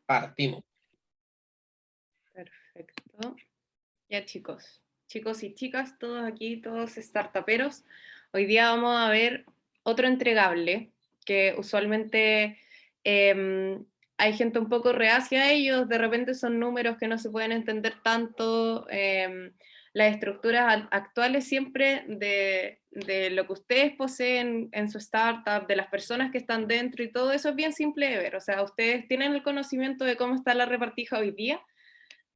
Partimos. Perfecto. Ya chicos y chicas, todos aquí, todos startuperos, hoy día vamos a ver otro entregable que usualmente hay gente un poco reacia a ellos, de repente son números que no se pueden entender tanto, las estructuras actuales siempre de lo que ustedes poseen en su startup, de las personas que están dentro y todo eso es bien simple de ver, o sea, ustedes tienen el conocimiento de cómo está la repartija hoy día,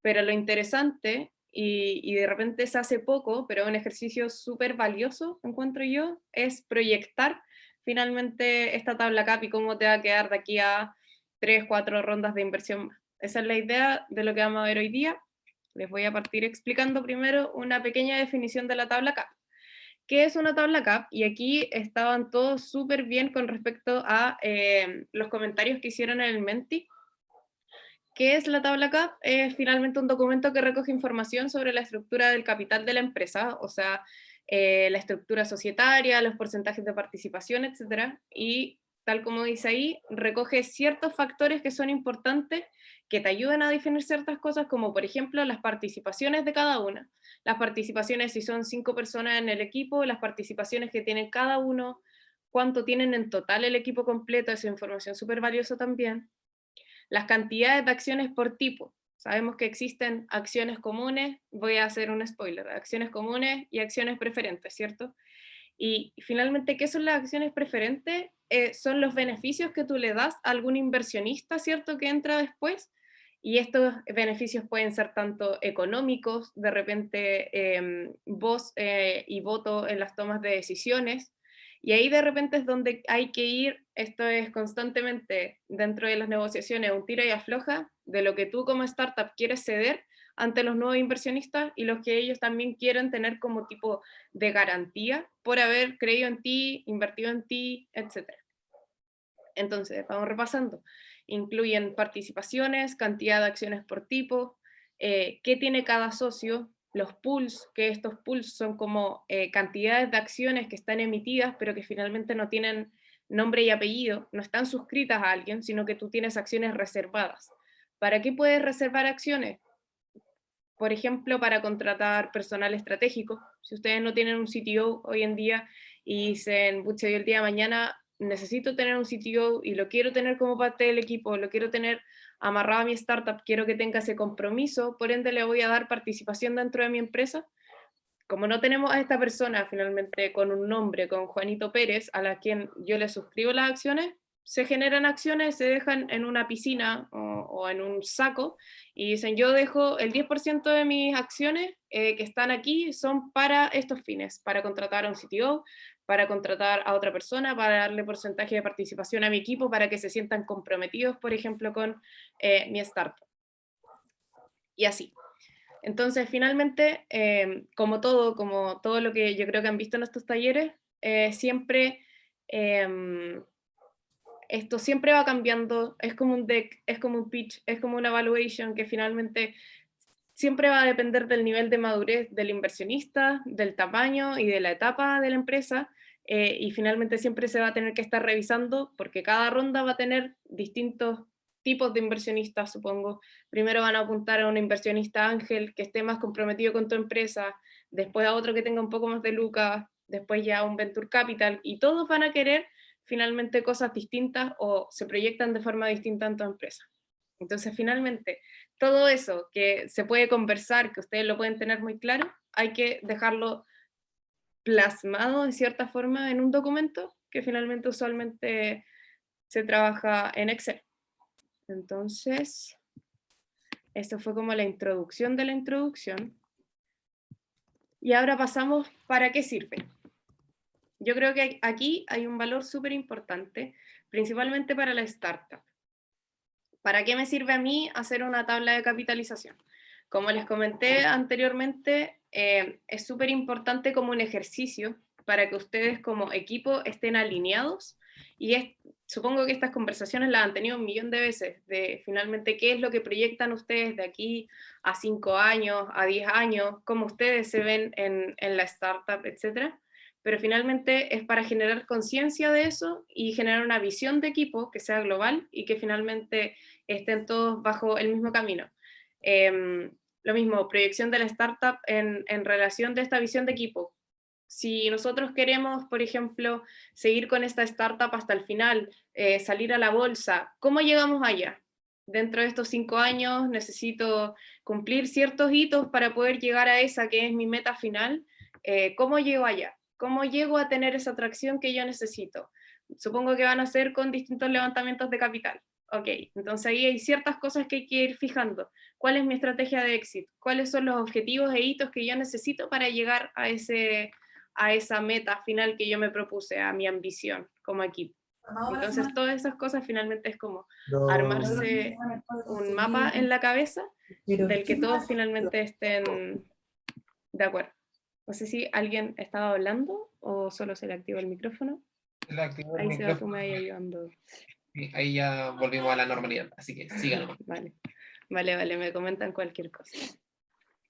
pero lo interesante, y de repente se hace poco, pero un ejercicio súper valioso, encuentro yo, es proyectar finalmente esta tabla CAP y cómo te va a quedar de aquí a 3, 4 rondas de inversión más. Esa es la idea de lo que vamos a ver hoy día. Les voy a partir explicando primero una pequeña definición de la tabla CAP. ¿Qué es una tabla CAP? Y aquí estaban todos súper bien con respecto a los comentarios que hicieron en el Menti. ¿Qué es la tabla CAP? Es finalmente un documento que recoge información sobre la estructura del capital de la empresa, o sea, la estructura societaria, los porcentajes de participación, etc. Y tal como dice ahí, recoge ciertos factores que son importantes, que te ayudan a definir ciertas cosas, como por ejemplo las participaciones de cada una. Las participaciones, si son 5 personas en el equipo, las participaciones que tienen cada uno, cuánto tienen en total el equipo completo, esa información súper valiosa también. Las cantidades de acciones por tipo. Sabemos que existen acciones comunes, voy a hacer un spoiler, acciones comunes y acciones preferentes, ¿cierto? Y finalmente, ¿qué son las acciones preferentes? Son los beneficios que tú le das a algún inversionista, ¿cierto? Que entra después. Y estos beneficios pueden ser tanto económicos, de repente voz y voto en las tomas de decisiones, y ahí de repente es donde hay que ir, esto es constantemente dentro de las negociaciones, un tira y afloja de lo que tú como startup quieres ceder ante los nuevos inversionistas y los que ellos también quieren tener como tipo de garantía por haber creído en ti, invertido en ti, etc. Entonces, vamos repasando. Incluyen participaciones, cantidad de acciones por tipo, qué tiene cada socio, los pools, que estos pools son como cantidades de acciones que están emitidas, pero que finalmente no tienen nombre y apellido, no están suscritas a alguien, sino que tú tienes acciones reservadas. ¿Para qué puedes reservar acciones? Por ejemplo, para contratar personal estratégico. Si ustedes no tienen un CTO hoy en día y dicen, pucha, yo el día de mañana necesito tener un CTO y lo quiero tener como parte del equipo, lo quiero tener amarrado a mi startup, quiero que tenga ese compromiso, por ende le voy a dar participación dentro de mi empresa. Como no tenemos a esta persona finalmente con un nombre, con Juanito Pérez, a la quien yo le suscribo las acciones, se generan acciones, se dejan en una piscina o en un saco y dicen, yo dejo el 10% de mis acciones que están aquí son para estos fines, para contratar a un CTO, para contratar a otra persona, para darle porcentaje de participación a mi equipo, para que se sientan comprometidos, por ejemplo, con mi startup. Y así. Entonces, finalmente, como todo lo que yo creo que han visto en estos talleres, siempre esto siempre va cambiando, es como un deck, es como un pitch, es como una evaluation que finalmente siempre va a depender del nivel de madurez del inversionista, del tamaño y de la etapa de la empresa, y finalmente siempre se va a tener que estar revisando porque cada ronda va a tener distintos tipos de inversionistas, supongo. Primero van a apuntar a un inversionista ángel que esté más comprometido con tu empresa, después a otro que tenga un poco más de lucas, después ya un venture capital, y todos van a querer finalmente cosas distintas o se proyectan de forma distinta en tu empresa. Entonces, finalmente, todo eso que se puede conversar, que ustedes lo pueden tener muy claro, hay que dejarlo plasmado de cierta forma en un documento que finalmente usualmente se trabaja en Excel. Entonces, esto fue como la introducción de la introducción. Y ahora pasamos, ¿para qué sirve? Yo creo que aquí hay un valor súper importante, principalmente para la startup. ¿Para qué me sirve a mí hacer una tabla de capitalización? Como les comenté anteriormente, es súper importante como un ejercicio para que ustedes como equipo estén alineados y supongo que estas conversaciones las han tenido un millón de veces, de finalmente qué es lo que proyectan ustedes de aquí a 5 años, a 10 años, cómo ustedes se ven en la startup, etcétera. Pero finalmente es para generar conciencia de eso y generar una visión de equipo que sea global y que finalmente estén todos bajo el mismo camino. Lo mismo, proyección de la startup en relación de esta visión de equipo. Si nosotros queremos, por ejemplo, seguir con esta startup hasta el final, salir a la bolsa, ¿cómo llegamos allá? Dentro de estos 5 años necesito cumplir ciertos hitos para poder llegar a esa que es mi meta final. ¿Cómo llego allá? ¿Cómo llego a tener esa atracción que yo necesito? Supongo que van a ser con distintos levantamientos de capital. Ok, entonces ahí hay ciertas cosas que hay que ir fijando. ¿Cuál es mi estrategia de éxito? ¿Cuáles son los objetivos e hitos que yo necesito para llegar a esa meta final que yo me propuse, a mi ambición como equipo? Entonces todas esas cosas finalmente es como armarse un mapa en la cabeza del que todos finalmente estén de acuerdo. No sé si alguien estaba hablando o solo se le activó el micrófono. Ahí se va, tú me vas ayudando. Ahí ya volvimos a la normalidad, así que síganos. Vale, me comentan cualquier cosa.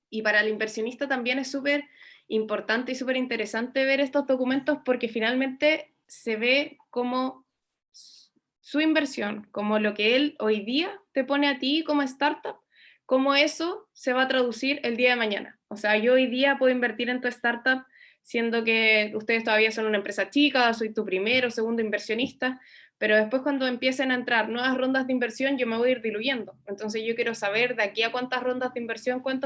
Y para el inversionista también es súper importante y súper interesante ver estos documentos porque finalmente se ve como su inversión, como lo que él hoy día te pone a ti como startup, cómo eso se va a traducir el día de mañana. O sea, yo hoy día puedo invertir en tu startup siendo que ustedes todavía son una empresa chica, soy tu primero o segundo inversionista, pero después cuando empiecen a entrar nuevas rondas de inversión yo me voy a ir diluyendo. Entonces yo quiero saber de aquí a cuántas rondas de inversión, con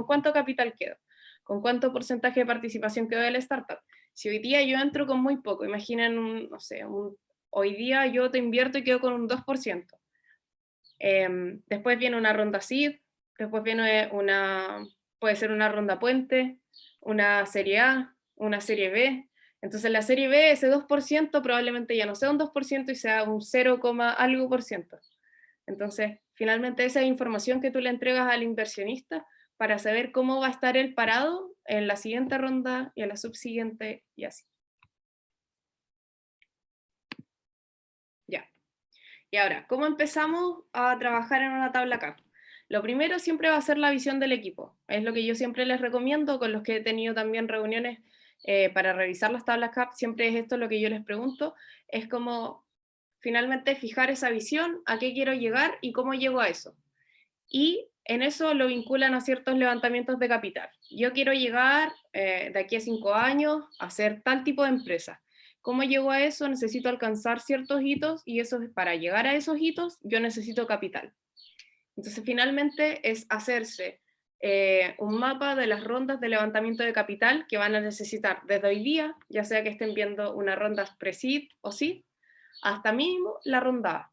cuánto capital quedo, con cuánto porcentaje de participación quedo de la startup. Si hoy día yo entro con muy poco, imaginen, no sé, hoy día yo te invierto y quedo con un 2%. Después viene una ronda seed, después viene puede ser una ronda puente, una serie A, una serie B. Entonces la serie B, ese 2% probablemente ya no sea un 2% y sea un 0, algo por ciento. Entonces, finalmente esa es información que tú le entregas al inversionista para saber cómo va a estar él parado en la siguiente ronda y en la subsiguiente y así. Ya. Y ahora, ¿cómo empezamos a trabajar en una tabla CAP? Lo primero siempre va a ser la visión del equipo. Es lo que yo siempre les recomiendo, con los que he tenido también reuniones para revisar las tablas CAP, siempre es esto lo que yo les pregunto, es como finalmente fijar esa visión, a qué quiero llegar y cómo llego a eso. Y en eso lo vinculan a ciertos levantamientos de capital. Yo quiero llegar de aquí a 5 años a ser tal tipo de empresa. ¿Cómo llego a eso? Necesito alcanzar ciertos hitos y eso, para llegar a esos hitos yo necesito capital. Entonces finalmente es hacerse un mapa de las rondas de levantamiento de capital que van a necesitar desde hoy día, ya sea que estén viendo una ronda pre-seed o seed, hasta mínimo la ronda A.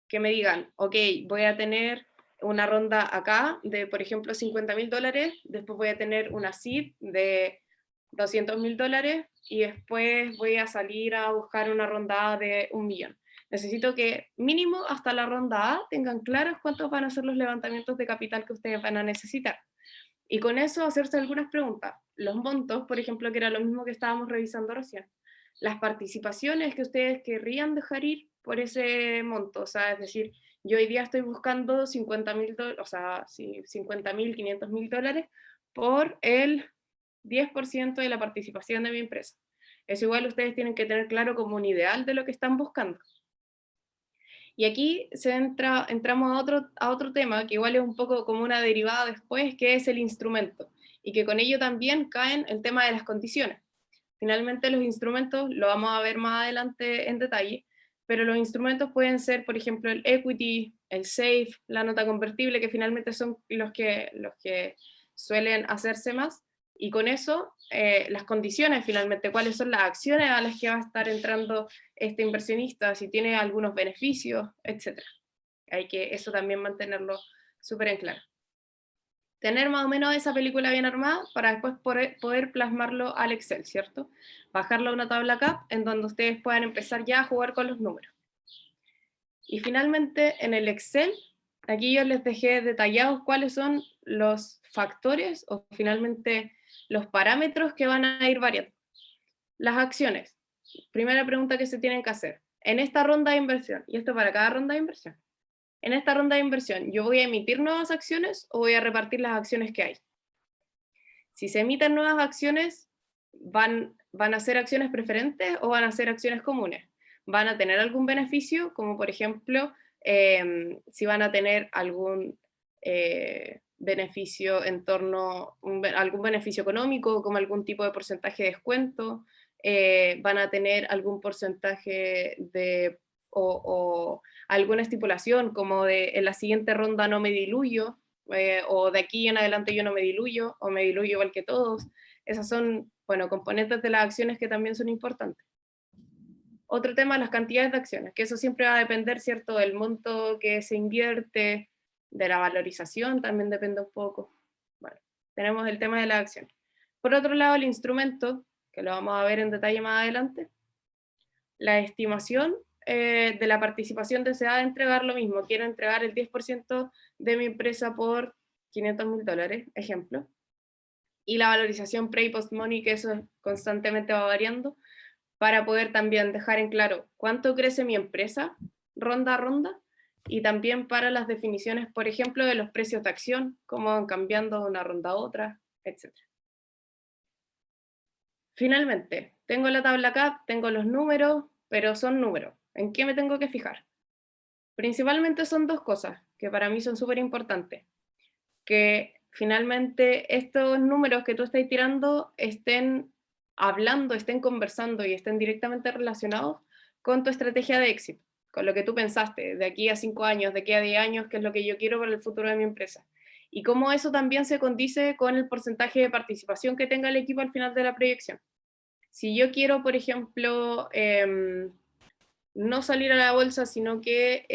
Que me digan, ok, voy a tener una ronda acá de, por ejemplo, $50.000, después voy a tener una seed de $200.000 y después voy a salir a buscar una ronda A de 1 millón. Necesito que mínimo hasta la ronda A tengan claros cuántos van a ser los levantamientos de capital que ustedes van a necesitar. Y con eso hacerse algunas preguntas. Los montos, por ejemplo, que era lo mismo que estábamos revisando recién. Las participaciones que ustedes querrían dejar ir por ese monto. O sea, es decir, yo hoy día estoy buscando $50.000, o sea, sí, $50.000, $500.000 por el 10% de la participación de mi empresa. Eso igual ustedes tienen que tener claro como un ideal de lo que están buscando. Y aquí entramos a otro tema, que igual es un poco como una derivada después, que es el instrumento, y que con ello también caen el tema de las condiciones. Finalmente los instrumentos, lo vamos a ver más adelante en detalle, pero los instrumentos pueden ser, por ejemplo, el equity, el safe, la nota convertible, que finalmente son los que suelen hacerse más, y con eso las condiciones finalmente, cuáles son las acciones a las que va a estar entrando este inversionista, si tiene algunos beneficios, etc. Hay que eso también mantenerlo súper en claro. Tener más o menos esa película bien armada para después poder plasmarlo al Excel, ¿cierto? Bajarlo a una tabla CAP en donde ustedes puedan empezar ya a jugar con los números. Y finalmente en el Excel, aquí yo les dejé detallados cuáles son los factores o finalmente los parámetros que van a ir variando. Las acciones. Primera pregunta que se tienen que hacer. En esta ronda de inversión, y esto para cada ronda de inversión, en esta ronda de inversión, ¿yo voy a emitir nuevas acciones o voy a repartir las acciones que hay? Si se emiten nuevas acciones, ¿van a ser acciones preferentes o van a ser acciones comunes? ¿Van a tener algún beneficio, como por ejemplo si van a tener algún beneficio en torno, algún beneficio económico, como algún tipo de porcentaje de descuento, van a tener algún porcentaje de, o alguna estipulación como de en la siguiente ronda no me diluyo, o de aquí en adelante yo no me diluyo, o me diluyo igual que todos. Esas son, bueno, componentes de las acciones que también son importantes. Otro tema, las cantidades de acciones, que eso siempre va a depender, ¿cierto?, del monto que se invierte, de la valorización también depende un poco. Bueno, tenemos el tema de las acciones. Por otro lado, el instrumento, que lo vamos a ver en detalle más adelante, la estimación de la participación deseada de entregar lo mismo. Quiero entregar el 10% de mi empresa por $500.000, ejemplo. Y la valorización pre y post money, que eso constantemente va variando, para poder también dejar en claro cuánto crece mi empresa ronda a ronda, y también para las definiciones, por ejemplo, de los precios de acción, cómo van cambiando de una ronda a otra, etc. Finalmente, tengo la tabla acá, tengo los números, pero son números. ¿En qué me tengo que fijar? Principalmente son dos cosas que para mí son súper importantes. Que finalmente estos números que tú estás tirando estén hablando, estén conversando y estén directamente relacionados con tu estrategia de éxito, con lo que tú pensaste de aquí a 5 años, de aquí a 10 años, qué es lo que yo quiero para el futuro de mi empresa. Y cómo eso también se condice con el porcentaje de participación que tenga el equipo al final de la proyección. Si yo quiero, por ejemplo, no salir a la bolsa, sino que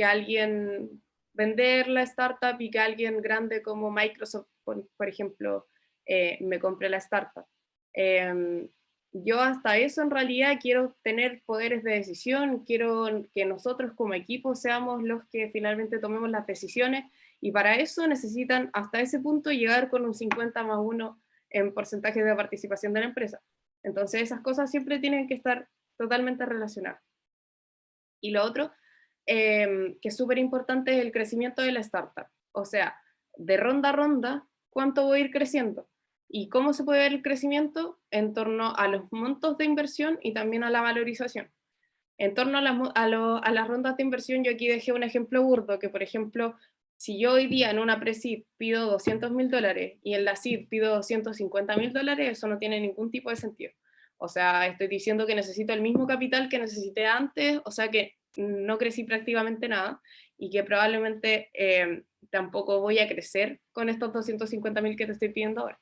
alguien vender la startup y que alguien grande como Microsoft, por ejemplo, me compre la startup. Yo hasta eso en realidad quiero tener poderes de decisión, quiero que nosotros como equipo seamos los que finalmente tomemos las decisiones, y para eso necesitan hasta ese punto llegar con un 50+1 en porcentaje de participación de la empresa. Entonces esas cosas siempre tienen que estar totalmente relacionadas. Y lo otro, que es súper importante, es el crecimiento de la startup. O sea, de ronda a ronda, ¿cuánto voy a ir creciendo? ¿Y cómo se puede ver el crecimiento? En torno a los montos de inversión y también a la valorización. En torno a las rondas de inversión, yo aquí dejé un ejemplo burdo, que por ejemplo, si yo hoy día en una pre-seed pido $200.000 y en la seed pido $250.000, eso no tiene ningún tipo de sentido. O sea, estoy diciendo que necesito el mismo capital que necesité antes, o sea que no crecí prácticamente nada, y que probablemente tampoco voy a crecer con estos 250.000 que te estoy pidiendo ahora.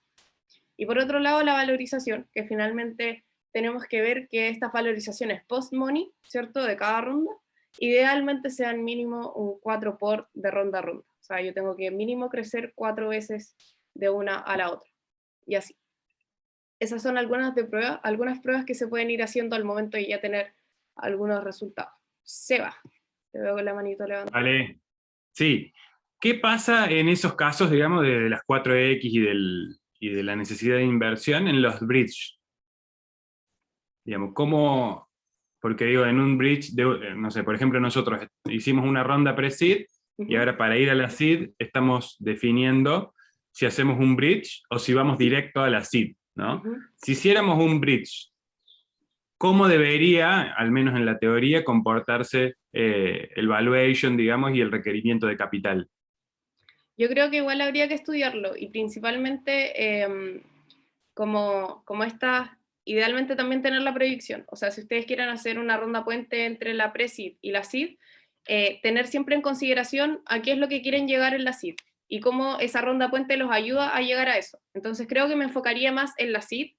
Y por otro lado, la valorización, que finalmente tenemos que ver que estas valorizaciones post-money, ¿cierto?, de cada ronda, idealmente sean mínimo un 4 por de ronda a ronda. O sea, yo tengo que mínimo crecer 4 veces de una a la otra. Y así. Esas son algunas pruebas que se pueden ir haciendo al momento de ya tener algunos resultados. Seba, te veo con la manito levantada. Vale. Sí. ¿Qué pasa en esos casos, digamos, de las 4X y de la necesidad de inversión en los bridge? Digamos, ¿cómo? Porque digo, en un bridge, no sé, por ejemplo, nosotros hicimos una ronda pre-seed y ahora para ir a la seed estamos definiendo si hacemos un bridge o si vamos directo a la seed, ¿no? Si hiciéramos un bridge, ¿cómo debería, al menos en la teoría, comportarse el valuation, digamos, y el requerimiento de capital? Yo creo que igual habría que estudiarlo, y principalmente como esta, idealmente también tener la proyección. O sea, si ustedes quieren hacer una ronda puente entre la pre-seed y la seed, tener siempre en consideración a qué es lo que quieren llegar en la seed y cómo esa ronda puente los ayuda a llegar a eso. Entonces creo que me enfocaría más en la seed,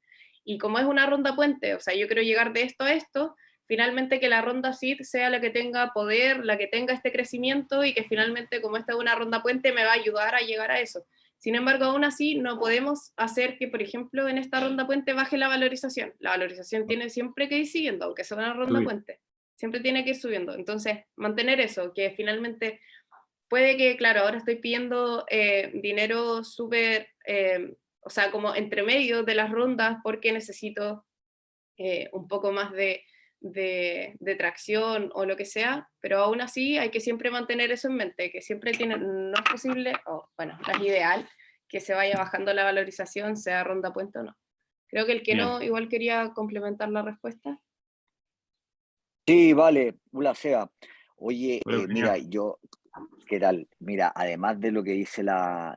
y como es una ronda puente, o sea, yo quiero llegar de esto a esto, finalmente que la ronda seed sea la que tenga poder, la que tenga este crecimiento, y que finalmente, como esta es una ronda puente, me va a ayudar a llegar a eso. Sin embargo, aún así, no podemos hacer que, por ejemplo, en esta ronda puente baje la valorización. La valorización tiene siempre que ir siguiendo, aunque sea una ronda puente. Siempre tiene que ir subiendo. Entonces, mantener eso, que finalmente puede que, claro, ahora estoy pidiendo dinero súper, o sea, como entre medio de las rondas, porque necesito un poco más de tracción o lo que sea, pero aún así hay que siempre mantener eso en mente, que siempre no es posible, o bueno, no es ideal que se vaya bajando la valorización, sea ronda puente o no. Creo que el que no, igual quería complementar la respuesta. Sí, vale, hola Seba. Oye, Hola, mira, Eugenia. ¿qué tal? Mira, además de lo que dice la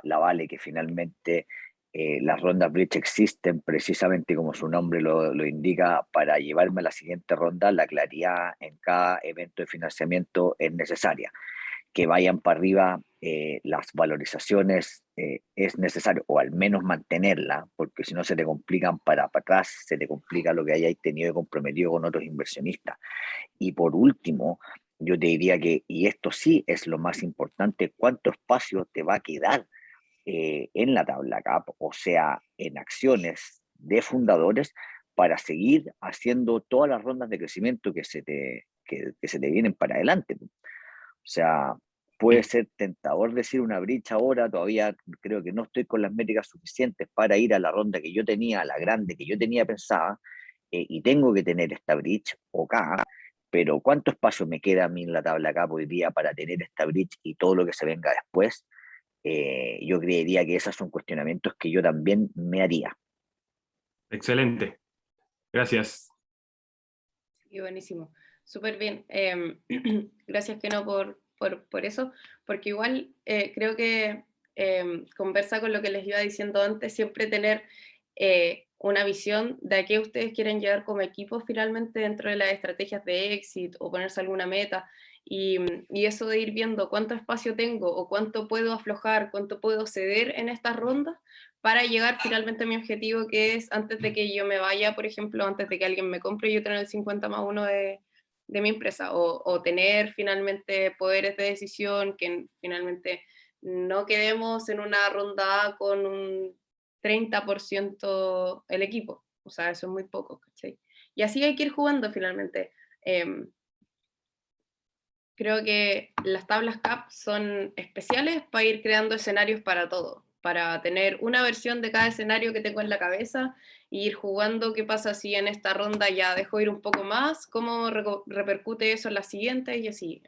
Vale, que finalmente las rondas Bridge existen precisamente como su nombre lo indica, para llevarme a la siguiente ronda, la claridad en cada evento de financiamiento es necesaria. Que vayan para arriba las valorizaciones es necesario, o al menos mantenerla, porque si no se te complican para atrás, se te complica lo que hayáis tenido y comprometido con otros inversionistas. Y por último, yo te diría que, y esto sí es lo más importante, ¿cuánto espacio te va a quedar en la tabla CAP, o sea, en acciones de fundadores, para seguir haciendo todas las rondas de crecimiento que se te vienen para adelante? O sea, puede Sí, ser tentador decir una brecha ahora, todavía creo que no estoy con las métricas suficientes para ir a la ronda que yo tenía, a la grande que yo tenía pensada, y tengo que tener esta bridge o K, pero ¿cuánto espacio me queda a mí en la tabla K hoy día para tener esta bridge y todo lo que se venga después? Yo creería que esos son cuestionamientos que yo también me haría. excelente. Gracias. Sí, buenísimo. Súper bien. Gracias, Keno, por eso, porque igual creo que conversa con lo que les iba diciendo antes, siempre tener una visión de a qué ustedes quieren llegar como equipo finalmente dentro de las estrategias de exit o ponerse alguna meta. Y eso de ir viendo cuánto espacio tengo o cuánto puedo aflojar, cuánto puedo ceder en estas rondas para llegar finalmente a mi objetivo, que es antes de que yo me vaya, por ejemplo, antes de que alguien me compre, yo tener el 50+1 de mi empresa, o tener finalmente poderes de decisión, que finalmente no quedemos en una ronda A con un 30% el equipo, o sea, eso es muy poco, ¿cachai? Y así hay que ir jugando finalmente. Creo que las tablas CAP son especiales para ir creando escenarios para todo, para tener una versión de cada escenario que tengo en la cabeza e ir jugando qué pasa si en esta ronda ya dejo ir un poco más, cómo repercute eso en las siguientes y así.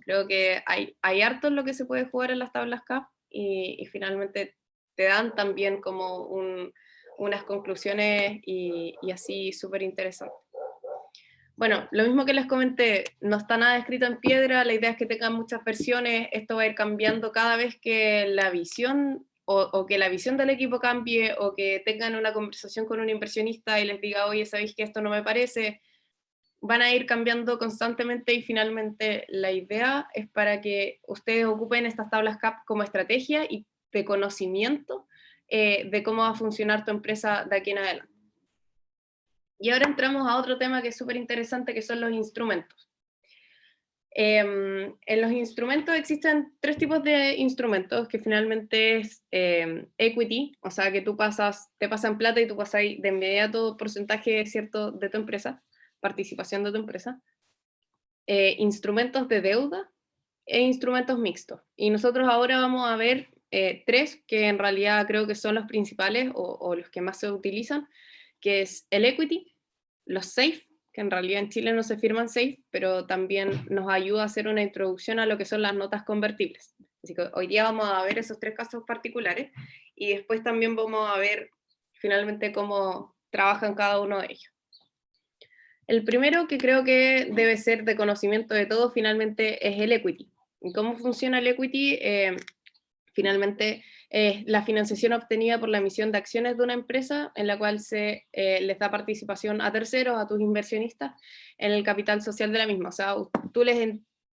Creo que hay harto en lo que se puede jugar en las tablas CAP y finalmente te dan también como unas conclusiones y así súper interesantes. Bueno, lo mismo que les comenté, no está nada escrito en piedra, la idea es que tengan muchas versiones, esto va a ir cambiando cada vez que la visión o que la visión del equipo cambie o que tengan una conversación con un inversionista y les diga, oye, ¿sabéis que esto no me parece? Van a ir cambiando constantemente y finalmente la idea es para que ustedes ocupen estas tablas CAP como estrategia y de conocimiento de cómo va a funcionar tu empresa de aquí en adelante. Y ahora entramos a otro tema que es súper interesante, que son los instrumentos. En los instrumentos existen tres tipos de instrumentos, que finalmente es equity, o sea que te pasan plata y tú pasas ahí de inmediato porcentaje cierto de tu empresa, participación de tu empresa. Instrumentos de deuda e instrumentos mixtos. Y nosotros ahora vamos a ver tres que en realidad creo que son los principales o los que más se utilizan, que es el equity, los SAFE, que en realidad en Chile no se firman SAFE, pero también nos ayuda a hacer una introducción a lo que son las notas convertibles. Así que hoy día vamos a ver esos tres casos particulares y después también vamos a ver finalmente cómo trabajan cada uno de ellos. El primero, que creo que debe ser de conocimiento de todos, finalmente es el equity. ¿Y cómo funciona el equity? Finalmente es la financiación obtenida por la emisión de acciones de una empresa en la cual se les da participación a terceros, a tus inversionistas, en el capital social de la misma. O sea,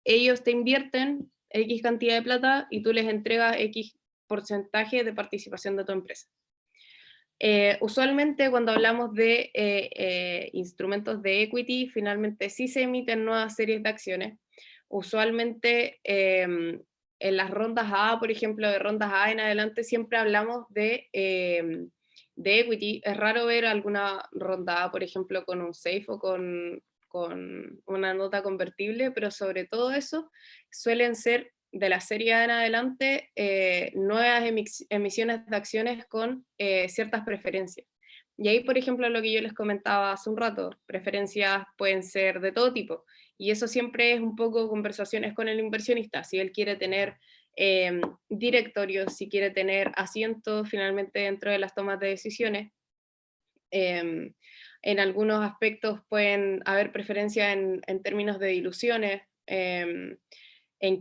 ellos te invierten X cantidad de plata y tú les entregas X porcentaje de participación de tu empresa. Usualmente cuando hablamos de instrumentos de equity, finalmente sí se emiten nuevas series de acciones. Usualmente en las rondas A, por ejemplo, de rondas A en adelante, siempre hablamos de equity. Es raro ver alguna ronda A, por ejemplo, con un SAFE o con una nota convertible, pero sobre todo eso suelen ser de la serie A en adelante nuevas emisiones de acciones con ciertas preferencias. Y ahí, por ejemplo, lo que yo les comentaba hace un rato, preferencias pueden ser de todo tipo. Y eso siempre es un poco conversaciones con el inversionista. Si él quiere tener directorios, si quiere tener asientos finalmente dentro de las tomas de decisiones. En algunos aspectos pueden haber preferencia en términos de diluciones, en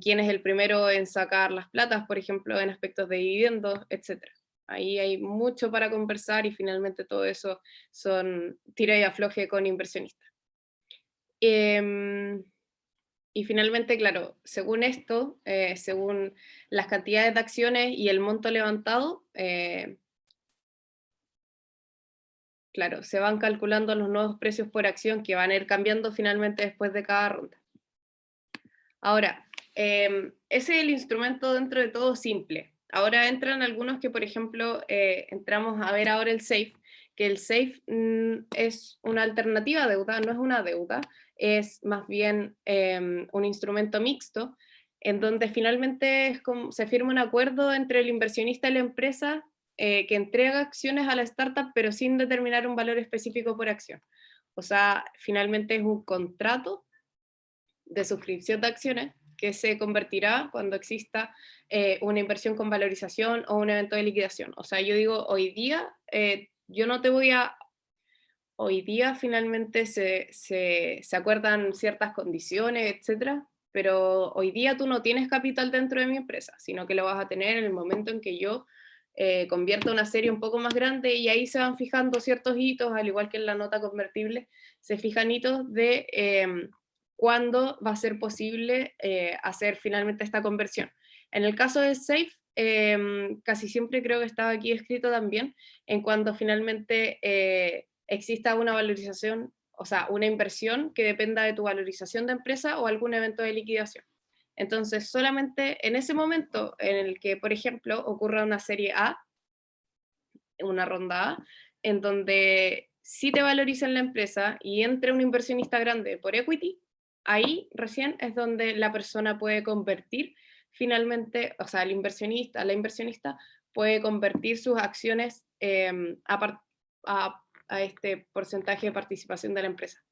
quién es el primero en sacar las platas, por ejemplo, en aspectos de dividendos, etc. Ahí hay mucho para conversar y finalmente todo eso son tira y afloje con inversionistas. Y finalmente, claro, según esto, según las cantidades de acciones y el monto levantado, claro, se van calculando los nuevos precios por acción que van a ir cambiando finalmente después de cada ronda. Ahora, ese es el instrumento dentro de todo simple. Ahora entran algunos que, por ejemplo, entramos a ver ahora el SAFE, que el SAFE es una alternativa a deuda, no es una deuda, es más bien un instrumento mixto, en donde finalmente es como, se firma un acuerdo entre el inversionista y la empresa que entrega acciones a la startup, pero sin determinar un valor específico por acción. O sea, finalmente es un contrato de suscripción de acciones que se convertirá cuando exista una inversión con valorización o un evento de liquidación. O sea, yo digo, hoy día, yo no te voy a... Hoy día finalmente se acuerdan ciertas condiciones, etcétera, pero hoy día tú no tienes capital dentro de mi empresa, sino que lo vas a tener en el momento en que yo convierta una serie un poco más grande, y ahí se van fijando ciertos hitos, al igual que en la nota convertible, se fijan hitos de cuándo va a ser posible hacer finalmente esta conversión. En el caso de SAFE, casi siempre creo que estaba aquí escrito también, en cuando finalmente exista una valorización, o sea, una inversión que dependa de tu valorización de empresa o algún evento de liquidación. Entonces, solamente en ese momento en el que, por ejemplo, ocurra una serie A, una ronda A, en donde sí te valorizan la empresa y entre un inversionista grande por equity, ahí recién es donde la persona puede convertir finalmente, o sea, el inversionista, la inversionista puede convertir sus acciones a este porcentaje de participación de la empresa.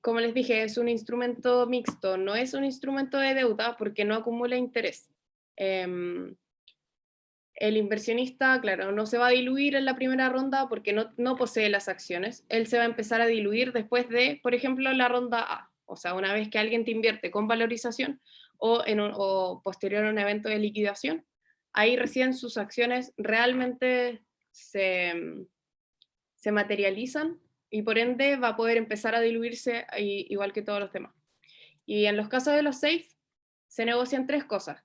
Como les dije, es un instrumento mixto, no es un instrumento de deuda porque no acumula interés. El inversionista, claro, no se va a diluir en la primera ronda porque no posee las acciones. Él se va a empezar a diluir después de, por ejemplo, la ronda A. O sea, una vez que alguien te invierte con valorización o posterior a un evento de liquidación, ahí recién sus acciones realmente se materializan y por ende va a poder empezar a diluirse igual que todos los demás. Y en los casos de los SAFE se negocian tres cosas: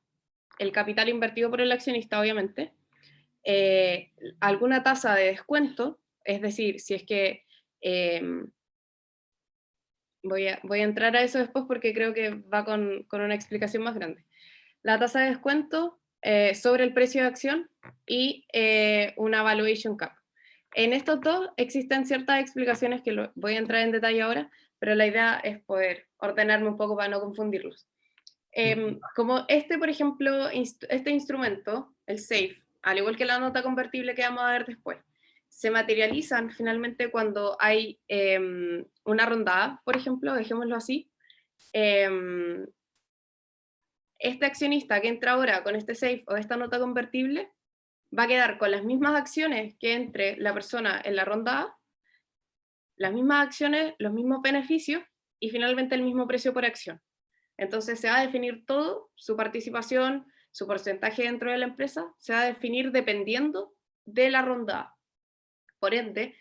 el capital invertido por el accionista, obviamente, alguna tasa de descuento, es decir, si es que voy a entrar a eso después porque creo que va con una explicación más grande. La tasa de descuento sobre el precio de acción y una valuation cap. En estos dos existen ciertas explicaciones que voy a entrar en detalle ahora, pero la idea es poder ordenarme un poco para no confundirlos. Como por ejemplo, este instrumento, el SAFE, al igual que la nota convertible que vamos a ver después, se materializan finalmente cuando hay una ronda A, por ejemplo, dejémoslo así. Este accionista que entra ahora con este SAFE o esta nota convertible va a quedar con las mismas acciones que entre la persona en la ronda A, las mismas acciones, los mismos beneficios y finalmente el mismo precio por acción. Entonces se va a definir todo, su participación, su porcentaje dentro de la empresa, se va a definir dependiendo de la ronda A. Por ende,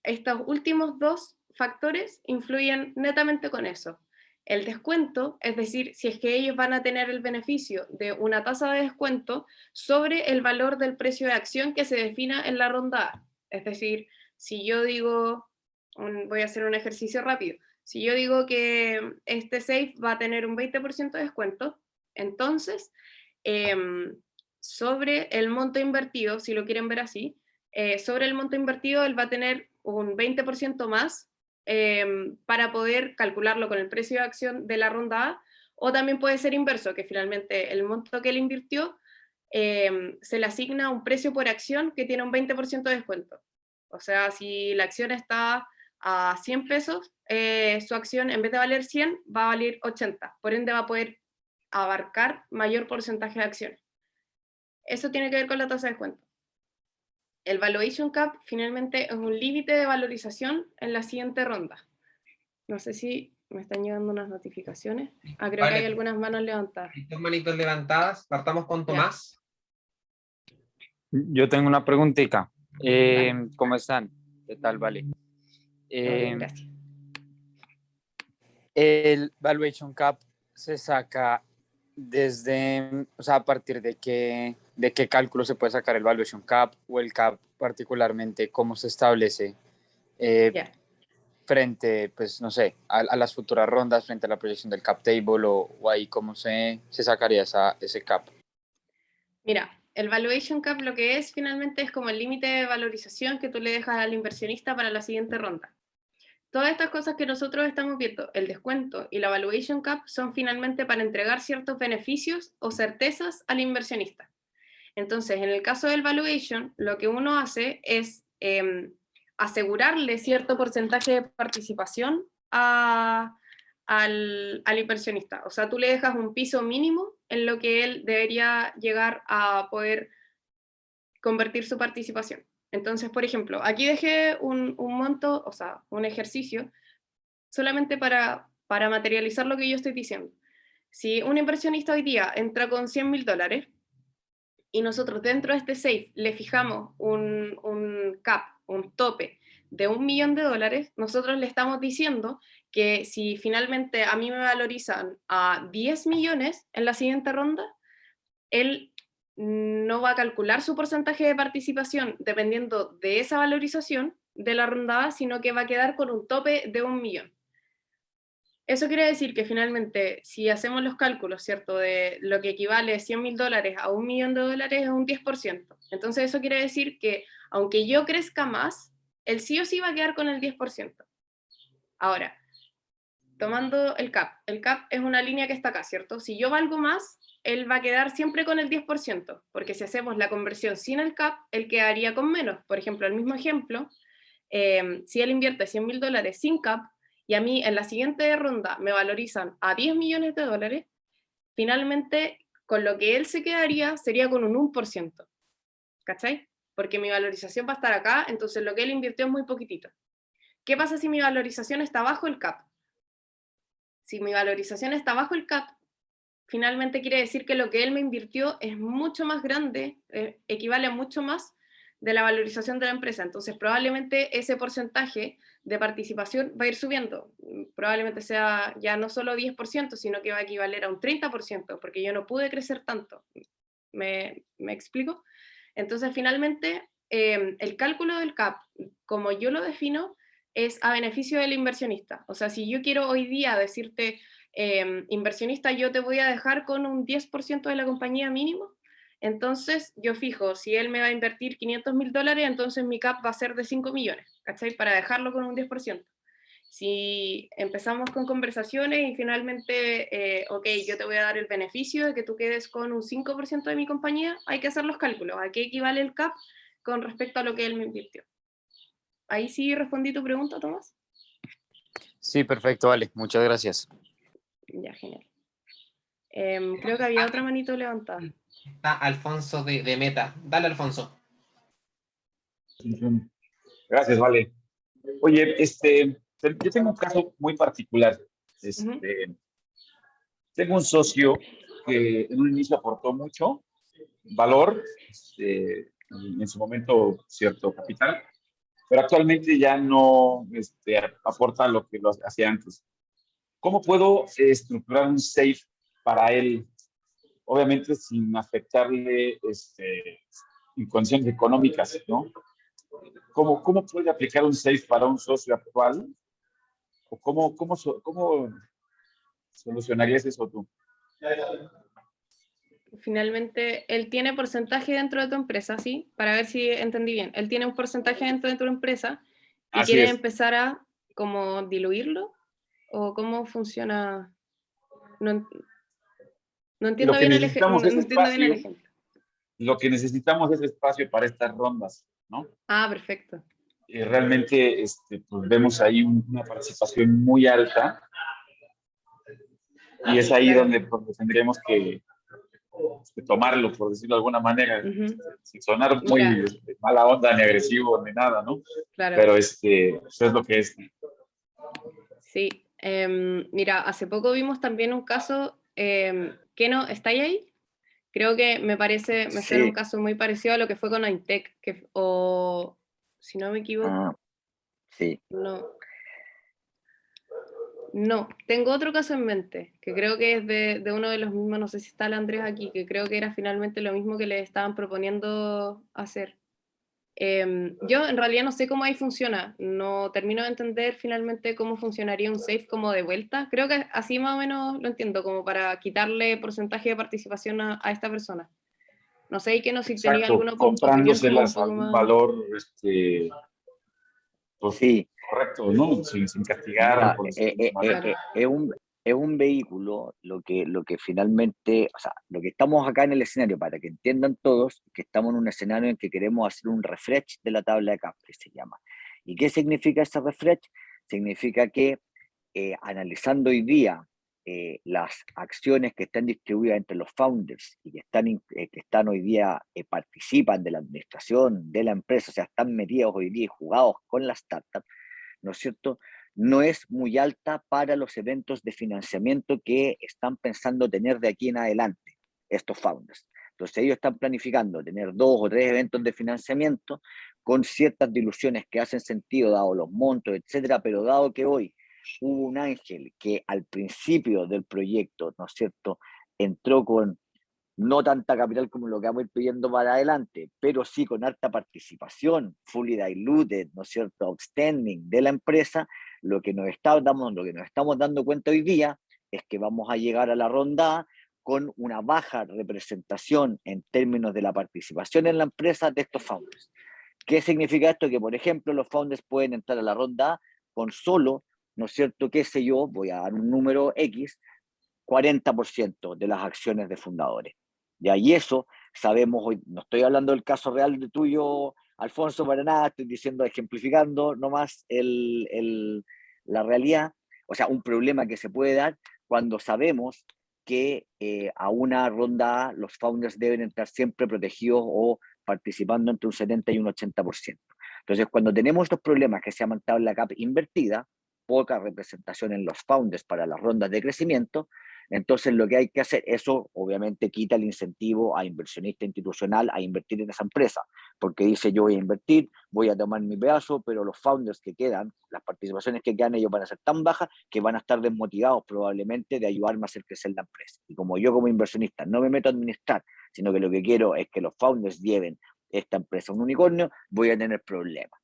estos últimos dos factores influyen netamente con eso. El descuento, es decir, si es que ellos van a tener el beneficio de una tasa de descuento sobre el valor del precio de acción que se defina en la ronda A. Es decir, si yo digo, voy a hacer un ejercicio rápido, si yo digo que este SAFE va a tener un 20% de descuento, entonces, sobre el monto invertido, si lo quieren ver así, sobre el monto invertido él va a tener un 20% más para poder calcularlo con el precio de acción de la ronda A, o también puede ser inverso, que finalmente el monto que él invirtió se le asigna un precio por acción que tiene un 20% de descuento. O sea, si la acción está a 100 pesos, su acción en vez de valer 100 va a valer 80, por ende va a poder abarcar mayor porcentaje de acciones. Eso tiene que ver con la tasa de descuento. el valuation cap finalmente es un límite de valorización en la siguiente ronda. No sé si me están llegando unas notificaciones. Ah, creo que hay algunas manos levantadas. Dos manitos levantadas. Partamos con Tomás. Yo tengo una preguntita. ¿Cómo están? ¿Qué tal, Vale? Todo bien, gracias. El valuation cap se saca desde, o sea, a partir de qué cálculo se puede sacar el valuation cap o el cap particularmente, cómo se establece frente, pues no sé, a las futuras rondas, frente a la proyección del cap table o ahí cómo se sacaría ese cap. Mira, el valuation cap lo que es finalmente es como el límite de valorización que tú le dejas al inversionista para la siguiente ronda. Todas estas cosas que nosotros estamos viendo, el descuento y la valuation cap, son finalmente para entregar ciertos beneficios o certezas al inversionista. Entonces, en el caso del valuation, lo que uno hace es asegurarle cierto porcentaje de participación al inversionista. O sea, tú le dejas un piso mínimo en lo que él debería llegar a poder convertir su participación. Entonces, por ejemplo, aquí dejé un monto, o sea, un ejercicio, solamente para materializar lo que yo estoy diciendo. Si un inversionista hoy día entra con $100.000 y nosotros dentro de este safe le fijamos un cap, un tope de $1.000.000, nosotros le estamos diciendo que si finalmente a mí me valorizan a 10 millones en la siguiente ronda, él no va a calcular su porcentaje de participación dependiendo de esa valorización de la ronda A, sino que va a quedar con un tope de 1 millón. Eso quiere decir que finalmente, si hacemos los cálculos, ¿cierto?, de lo que equivale $100.000 a $1 millón es un 10%. Entonces eso quiere decir que, aunque yo crezca más, él sí o sí va a quedar con el 10%. Ahora, tomando el cap es una línea que está acá, ¿cierto? Si yo valgo más, él va a quedar siempre con el 10%, porque si hacemos la conversión sin el cap, él quedaría con menos. Por ejemplo, el mismo ejemplo, si él invierte $100.000 sin cap, y a mí en la siguiente ronda me valorizan a $10 millones, finalmente con lo que él se quedaría sería con un 1%, ¿cachai? Porque mi valorización va a estar acá, entonces lo que él invirtió es muy poquitito. ¿Qué pasa si mi valorización está bajo el cap? Si mi valorización está bajo el cap, finalmente quiere decir que lo que él me invirtió es mucho más grande, equivale a mucho más de la valorización de la empresa. Entonces, probablemente ese porcentaje de participación va a ir subiendo. Probablemente sea ya no solo 10%, sino que va a equivaler a un 30%, porque yo no pude crecer tanto. ¿Me explico? Entonces, finalmente, el cálculo del CAP, como yo lo defino, es a beneficio del inversionista. O sea, si yo quiero hoy día decirte, inversionista, yo te voy a dejar con un 10% de la compañía mínimo, entonces yo fijo, si él me va a invertir $500.000, entonces mi cap va a ser de 5 millones, ¿cachai? Para dejarlo con un 10%. Si empezamos con conversaciones y finalmente, ok, yo te voy a dar el beneficio de que tú quedes con un 5% de mi compañía, hay que hacer los cálculos. ¿A qué equivale el cap con respecto a lo que él me invirtió? ¿Ahí sí respondí tu pregunta, Tomás? Sí, perfecto, vale. Muchas gracias. Ya, genial. Creo que había otra manito levantada. Está Alfonso de Meta. Dale, Alfonso. Gracias, Vale. Oye, yo tengo un caso muy particular. Tengo un socio que en un inicio aportó mucho valor, en su momento cierto capital, pero actualmente ya no aporta lo que hacía antes. ¿Cómo puedo estructurar un safe para él? Obviamente sin afectarle en condiciones económicas, ¿no? ¿Cómo puede aplicar un safe para un socio actual? ¿O cómo solucionarías eso tú? Finalmente, él tiene porcentaje dentro de tu empresa, ¿sí? Para ver si entendí bien. Él tiene un porcentaje dentro de tu empresa y Así quiere es. empezar a como diluirlo, ¿o cómo funciona? No entiendo bien el ejemplo. Lo que necesitamos es espacio para estas rondas, ¿no? Ah, perfecto. Realmente pues vemos ahí una participación muy alta y es ahí Claro. donde tendríamos que tomarlo, por decirlo de alguna manera, Ujú. sin sonar muy Mira, mala onda, ni agresivo, ni nada, ¿no? claro, Pero eso es lo que es. sí. Mira, hace poco vimos también un caso, que no, ¿está ahí? Creo que me suena un Sí, caso muy parecido a lo que fue con Ointec, o si no me equivoco, ah, sí. no, no, tengo otro caso en mente, que creo que es de uno de los mismos, no sé si está el Andrés aquí, que creo que era finalmente lo mismo que le estaban proponiendo hacer. Yo en realidad no sé cómo ahí funciona, no termino de entender finalmente cómo funcionaría un safe como de vuelta. Creo que así más o menos lo entiendo, como para quitarle porcentaje de participación a esta persona. No sé, que no si tenía Exacto, alguna opinión como un comprándoselas a poco algún más. valor, pues, Sí, correcto, ¿no? Sin castigar, mira, por decirlo de alguna manera. Claro. es un vehículo lo que finalmente, o sea, lo que estamos acá en el escenario, para que entiendan todos, que estamos en un escenario en que queremos hacer un refresh de la tabla de CAP, que se llama. ¿Y qué significa ese refresh? Significa que analizando hoy día las acciones que están distribuidas entre los founders y que están hoy día, participan de la administración de la empresa, o sea, están metidos hoy día y jugados con la startup, ¿no es cierto? No es muy alta para los eventos de financiamiento que están pensando tener de aquí en adelante estos founders. Entonces ellos están planificando tener 2 o 3 eventos de financiamiento con ciertas diluciones que hacen sentido dado los montos, etcétera, pero dado que hoy hubo un ángel que al principio del proyecto, ¿no es cierto?, entró con no tanta capital como lo que vamos a ir pidiendo para adelante, pero sí con alta participación, fully diluted, ¿no es cierto?, outstanding de la empresa, lo que nos estamos dando cuenta hoy día es que vamos a llegar a la ronda A con una baja representación en términos de la participación en la empresa de estos founders. ¿Qué significa esto? Que, por ejemplo, los founders pueden entrar a la ronda A con solo, ¿no es cierto?, qué sé yo, voy a dar un número X, 40% de las acciones de fundadores. ¿Ya? Y eso sabemos hoy, no estoy hablando del caso real de tuyo, Alfonso, para nada, estoy diciendo, ejemplificando nomás la realidad, o sea, un problema que se puede dar cuando sabemos que a una ronda A los founders deben entrar siempre protegidos o participando entre un 70 y un 80%. Entonces, cuando tenemos estos problemas que se llaman tabla CAP invertida, poca representación en los founders para las rondas de crecimiento, entonces lo que hay que hacer, eso obviamente quita el incentivo a inversionista institucional a invertir en esa empresa, porque dice yo voy a invertir, voy a tomar mi pedazo, pero los founders que quedan, las participaciones que quedan ellos van a ser tan bajas que van a estar desmotivados probablemente de ayudarme a hacer crecer la empresa. Y como yo como inversionista no me meto a administrar, sino que lo que quiero es que los founders lleven esta empresa a un unicornio, voy a tener problemas.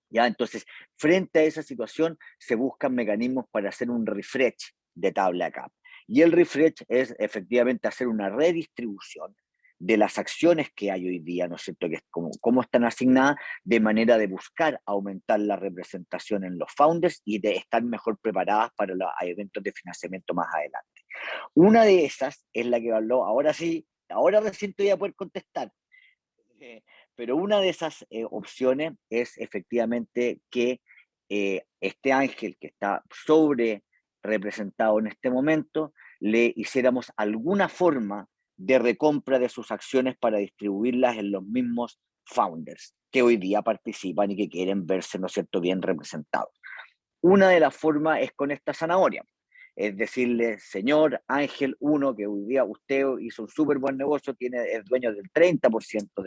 ¿Ya? Entonces, frente a esa situación, se buscan mecanismos para hacer un refresh de tabla CAP. Y el refresh es efectivamente hacer una redistribución de las acciones que hay hoy día, ¿no es cierto?, que es cómo están asignadas, de manera de buscar aumentar la representación en los founders y de estar mejor preparadas para los eventos de financiamiento más adelante. Una de esas es la que habló, ahora sí, ahora recién te voy a poder contestar, eh, pero una de esas opciones es efectivamente que este ángel que está sobre representado en este momento, le hiciéramos alguna forma de recompra de sus acciones para distribuirlas en los mismos founders que hoy día participan y que quieren verse, ¿no es cierto?, bien representados. Una de las formas es con esta zanahoria. Es decirle, señor Ángel 1, que hoy día usted hizo un súper buen negocio, es dueño del 30%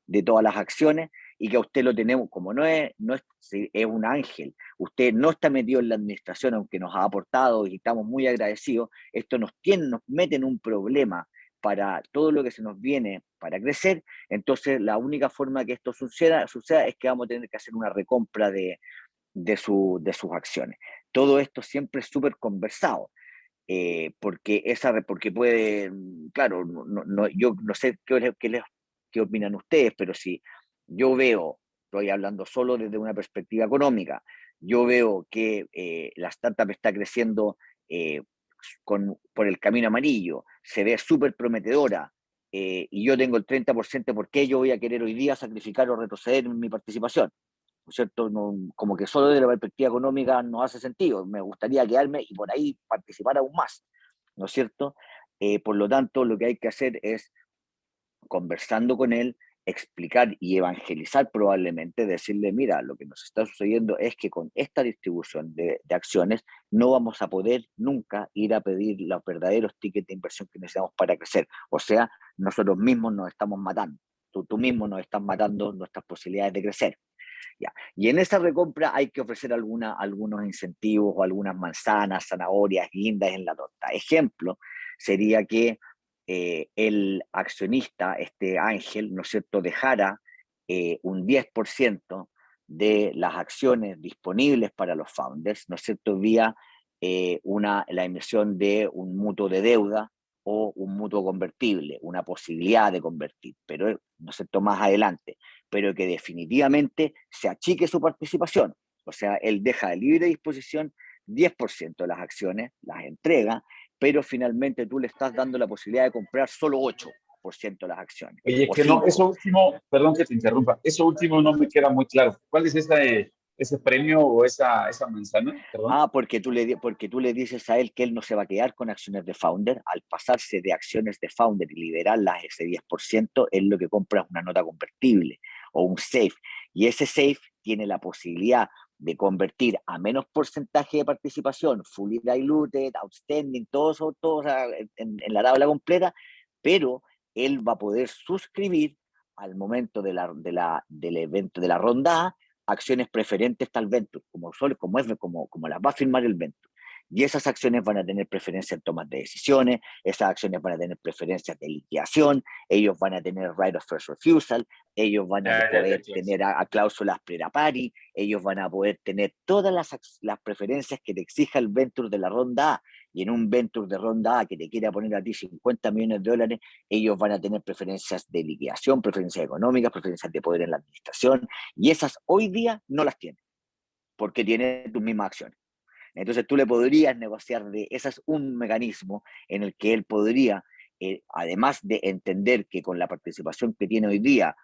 de todas las acciones y que a usted lo tenemos, como es un ángel, usted no está metido en la administración, aunque nos ha aportado y estamos muy agradecidos, esto nos mete en un problema para todo lo que se nos viene para crecer, entonces la única forma que esto suceda es que vamos a tener que hacer una recompra de sus acciones. Todo esto siempre es súper conversado, porque puede, claro, yo no sé qué opinan ustedes, pero si yo veo, estoy hablando solo desde una perspectiva económica, yo veo que la startup está creciendo por el camino amarillo, se ve súper prometedora, y yo tengo el 30%, ¿por qué yo voy a querer hoy día sacrificar o retroceder en mi participación? ¿Cierto? No, como que solo desde la perspectiva económica no hace sentido. Me gustaría quedarme y por ahí participar aún más, ¿no es cierto? Por lo tanto, lo que hay que hacer es, conversando con él, explicar y evangelizar probablemente, decirle, mira, lo que nos está sucediendo es que con esta distribución de acciones no vamos a poder nunca ir a pedir los verdaderos tickets de inversión que necesitamos para crecer. O sea, nosotros mismos nos estamos matando. Tú mismo nos estás matando nuestras posibilidades de crecer. Ya. Y en esa recompra hay que ofrecer algunos incentivos o algunas manzanas, zanahorias, guindas en la torta. Ejemplo, sería que el accionista, este Ángel, ¿no es cierto?, dejara un 10% de las acciones disponibles para los founders, ¿no es cierto?, vía la emisión de un mutuo de deuda o un mutuo convertible, una posibilidad de convertir, pero, ¿no es cierto?, más adelante, pero que definitivamente se achique su participación. O sea, él deja de libre disposición 10% de las acciones, las entrega, pero finalmente tú le estás dando la posibilidad de comprar solo 8% de las acciones. Oye, O que no, 5. eso último, perdón que te interrumpa, eso último no me queda muy claro. ¿Cuál es ese premio o esa manzana? Perdón. Porque tú le dices a él que él no se va a quedar con acciones de Founder. Al pasarse de acciones de Founder y liberarlas ese 10%, él lo que compra es una nota convertible o un SAFE. Y ese SAFE tiene la posibilidad de convertir a menos porcentaje de participación, fully diluted, outstanding, todo en la tabla completa, pero él va a poder suscribir al momento del evento de la ronda A acciones preferentes tal venture, como las va a firmar el venture. Y esas acciones van a tener preferencia en tomas de decisiones, esas acciones van a tener preferencias de liquidación, ellos van a tener right of first refusal, ellos van a poder tener a cláusulas prera pari, ellos van a poder tener todas las preferencias que te exija el venture de la ronda A. Y en un venture de ronda A que te quiera poner a ti $50 millones, ellos van a tener preferencias de liquidación, preferencias económicas, preferencias de poder en la administración, y esas hoy día no las tiene, porque tiene tus mismas acciones. Entonces tú le podrías negociar ese es un mecanismo en el que él podría, además de entender que con la participación que tiene hoy día,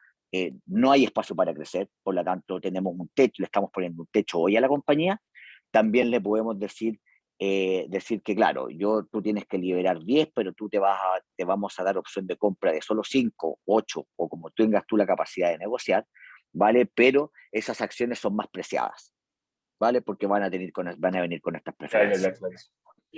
no hay espacio para crecer, por lo tanto tenemos un techo, le estamos poniendo un techo hoy a la compañía, también le podemos decir que claro, tú tienes que liberar 10, pero te vamos a dar opción de compra de solo 5, 8, o como tengas tú la capacidad de negociar, ¿vale? Pero esas acciones son más preciadas, ¿vale? Porque van a venir con estas preferencias.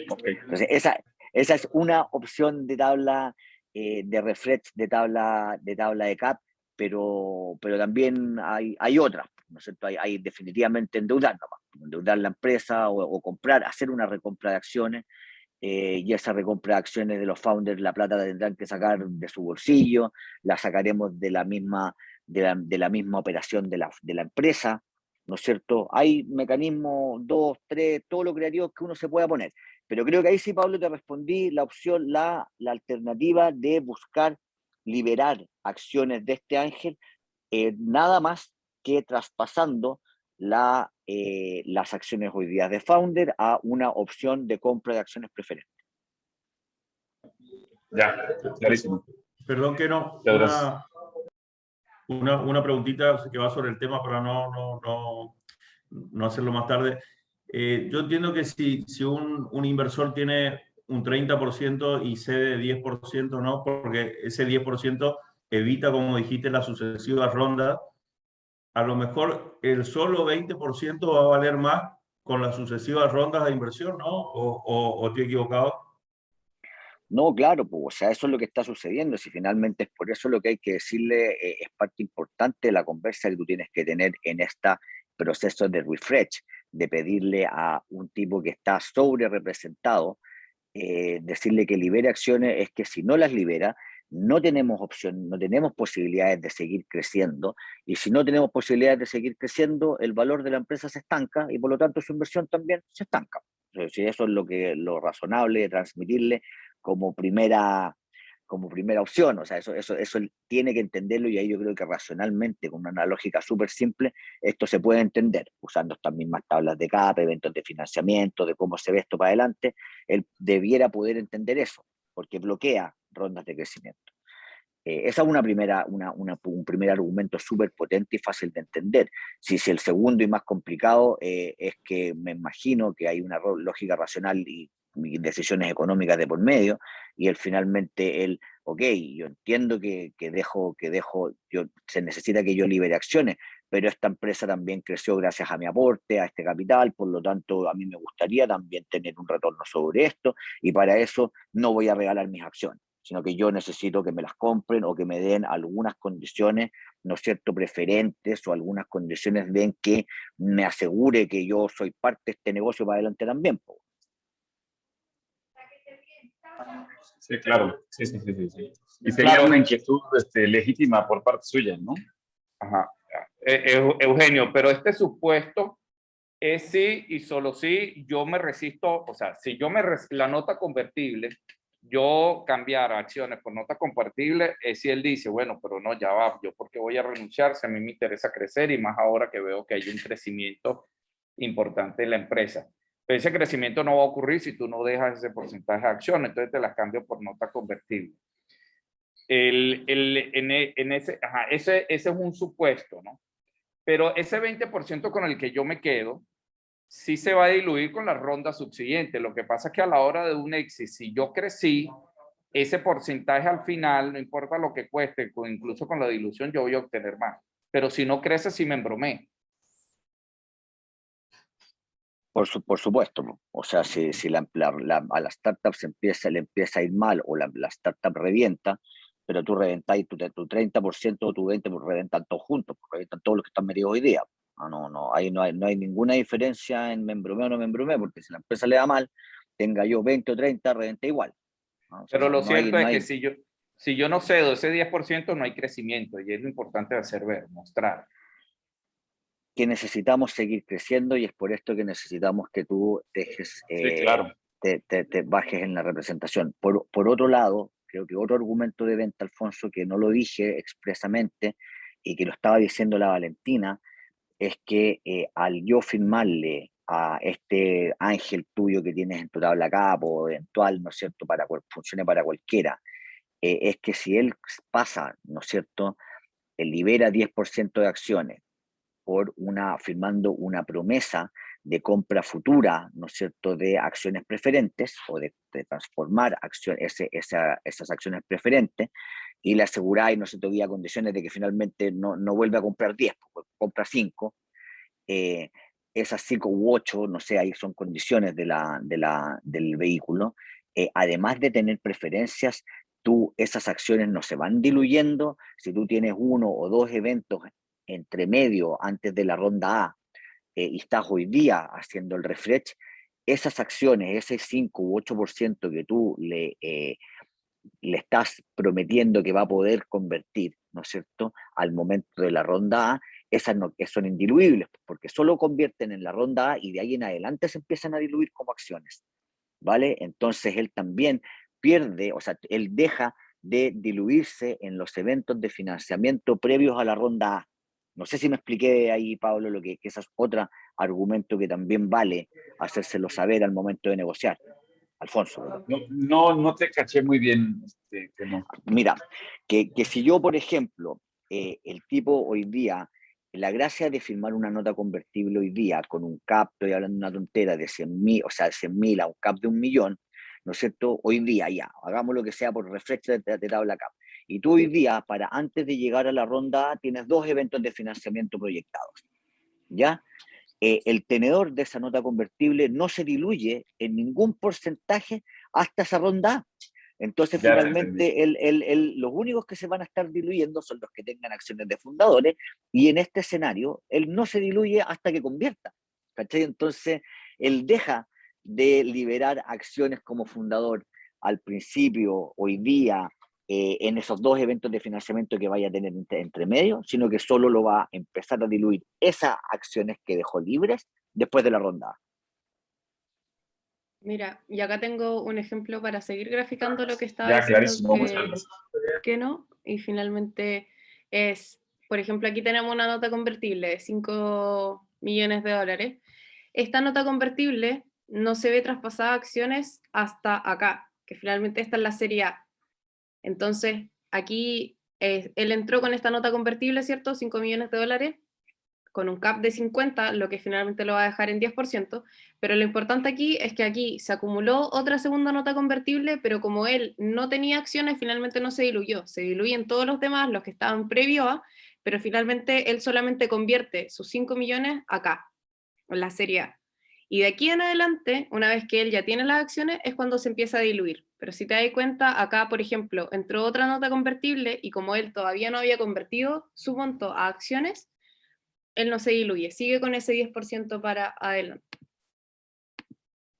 Okay. Entonces, esa es una opción de tabla de refresh, de tabla de CAP, pero también hay otras, ¿no es cierto? Hay definitivamente endeudar la empresa o comprar, hacer una recompra de acciones, y esa recompra de acciones de los founders, la plata la tendrán que sacar de su bolsillo, la sacaremos de la misma operación de la empresa, ¿no es cierto? Hay mecanismos, 2, 3, todo lo creativo que uno se pueda poner. Pero creo que ahí sí, Pablo, te respondí la opción, la alternativa de buscar liberar acciones de este Ángel, nada más que traspasando las acciones hoy día de Founder a una opción de compra de acciones preferentes. Ya, clarísimo. Perdón que no, una preguntita que va sobre el tema para no hacerlo más tarde. Yo entiendo que si un inversor tiene un 30% y cede 10%, ¿no? Porque ese 10% evita, como dijiste, las sucesivas rondas. A lo mejor el solo 20% va a valer más con las sucesivas rondas de inversión, ¿no? ¿O estoy equivocado? No, claro, pues, o sea, eso es lo que está sucediendo. Si finalmente es por eso lo que hay que decirle, es parte importante de la conversa que tú tienes que tener en este proceso de refresh, de pedirle a un tipo que está sobre representado, decirle que libere acciones, es que si no las libera, no tenemos opción, no tenemos posibilidades de seguir creciendo, y si no tenemos posibilidades de seguir creciendo, el valor de la empresa se estanca y por lo tanto su inversión también se estanca. Entonces, si eso es lo razonable de transmitirle como primera opción, o sea, eso él tiene que entenderlo, y ahí yo creo que racionalmente, con una lógica súper simple, esto se puede entender, usando estas mismas tablas de CAP, eventos de financiamiento, de cómo se ve esto para adelante, él debiera poder entender eso, porque bloquea rondas de crecimiento. Esa es un primer argumento súper potente y fácil de entender. Si el segundo y más complicado es que me imagino que hay una lógica racional y decisiones económicas de por medio, y él finalmente, él, ok, yo entiendo que se necesita que yo libere acciones, pero esta empresa también creció gracias a mi aporte, a este capital, por lo tanto a mí me gustaría también tener un retorno sobre esto, y para eso no voy a regalar mis acciones, sino que yo necesito que me las compren o que me den algunas condiciones, ¿no es cierto?, preferentes, o algunas condiciones de que me asegure que yo soy parte de este negocio para adelante también, po. Sí, claro. Sí, sí, sí, sí, sí. Y sería Claro. una inquietud legítima por parte suya, ¿no? Ajá. Eugenio, pero este supuesto es sí y solo sí yo me resisto, o sea, si yo la nota convertible, yo cambiar acciones por nota convertible, es si él dice, bueno, pero no, ya va, yo porque voy a renunciar, si a mí me interesa crecer y más ahora que veo que hay un crecimiento importante en la empresa. Pero ese crecimiento no va a ocurrir si tú no dejas ese porcentaje de acciones, entonces te las cambio por nota convertible. Ese es un supuesto, ¿no? Pero ese 20% con el que yo me quedo, sí se va a diluir con la ronda subsiguiente. Lo que pasa es que a la hora de un exit, si yo crecí, ese porcentaje al final, no importa lo que cueste, incluso con la dilución, yo voy a obtener más. Pero si no crece, sí me embromé. Por supuesto, po. O sea, si a la startup le empieza a ir mal, o la startup revienta, pero tú reventáis tu 30% o tu 20%, reventan todos juntos, reventan todos los que están metidos hoy día. Ahí no hay ninguna diferencia en me embromé o no me embromé, porque si la empresa le da mal, tenga yo 20 o 30, reventé igual, ¿no? O sea, Pero lo cierto es que hay... si yo no cedo ese 10%, no hay crecimiento, y es lo importante de hacer ver, mostrar. que necesitamos seguir creciendo, y es por esto que necesitamos que tú dejes, Sí, claro. te bajes en la representación. Por otro lado, creo que otro argumento de venta, Alfonso, que no lo dije expresamente y que lo estaba diciendo la Valentina, es que al yo firmarle a este ángel tuyo que tienes en tu tabla capo eventual, ¿no es cierto?, funcione para cualquiera, es que si él pasa, ¿no es cierto?, él libera 10% de acciones firmando una promesa de compra futura, ¿no es cierto?, de acciones preferentes, o de transformar esas acciones preferentes, y le aseguráis, ¿no es cierto?, vía condiciones de que finalmente no vuelve a comprar 10, pues, compra 5, esas 5 u 8, no sé, ahí son condiciones del vehículo, además de tener preferencias, esas acciones no se van diluyendo. Si tú tienes uno o dos eventos entre medio antes de la ronda A, y estás hoy día haciendo el refresh, esas acciones, ese 5 u 8% que tú le estás prometiendo que va a poder convertir, ¿no es cierto?, al momento de la ronda A, esas no, son indiluibles, porque solo convierten en la ronda A y de ahí en adelante se empiezan a diluir como acciones, ¿vale? Entonces él también pierde, o sea, él deja de diluirse en los eventos de financiamiento previos a la ronda A. No sé si me expliqué ahí, Pablo, que ese es otro argumento que también vale hacérselo saber al momento de negociar. Alfonso, ¿verdad? No te caché muy bien, que no. Mira, que si yo, por ejemplo, el tipo hoy día, la gracia de firmar una nota convertible hoy día con un cap, estoy hablando de una tontera, de 100.000, o sea, 100.000 a un cap de 1.000.000, ¿no es cierto? Hoy día ya, hagamos lo que sea por refresh de tabla cap. Y tú hoy día, para antes de llegar a la ronda A, tienes 2 eventos de financiamiento proyectados, ¿ya? El tenedor de esa nota convertible no se diluye en ningún porcentaje hasta esa ronda A. Entonces, Ya finalmente, los únicos que se van a estar diluyendo son los que tengan acciones de fundadores, y en este escenario, él no se diluye hasta que convierta, ¿cachai? Entonces, él deja de liberar acciones como fundador al principio, hoy día, en esos 2 eventos de financiamiento que vaya a tener entre medio, sino que solo lo va a empezar a diluir esas acciones que dejó libres después de la ronda. Mira, y acá tengo un ejemplo para seguir graficando lo que estaba Ya, diciendo clarísimo, muchas gracias. que no, y finalmente es, por ejemplo, aquí tenemos una nota convertible de 5 millones de dólares. Esta nota convertible no se ve traspasada a acciones hasta acá, que finalmente esta es la serie A. Entonces, aquí él entró con esta nota convertible, ¿cierto? 5 millones de dólares, con un cap de 50, lo que finalmente lo va a dejar en 10%, pero lo importante aquí es que aquí se acumuló otra segunda nota convertible, pero como él no tenía acciones, finalmente no se diluyó, se diluyen todos los demás, los que estaban previo a, pero finalmente él solamente convierte sus 5 millones acá, en la serie A. Y de aquí en adelante, una vez que él ya tiene las acciones, es cuando se empieza a diluir. Pero si te das cuenta, acá, por ejemplo, entró otra nota convertible y como él todavía no había convertido su monto a acciones, él no se diluye, sigue con ese 10% para adelante.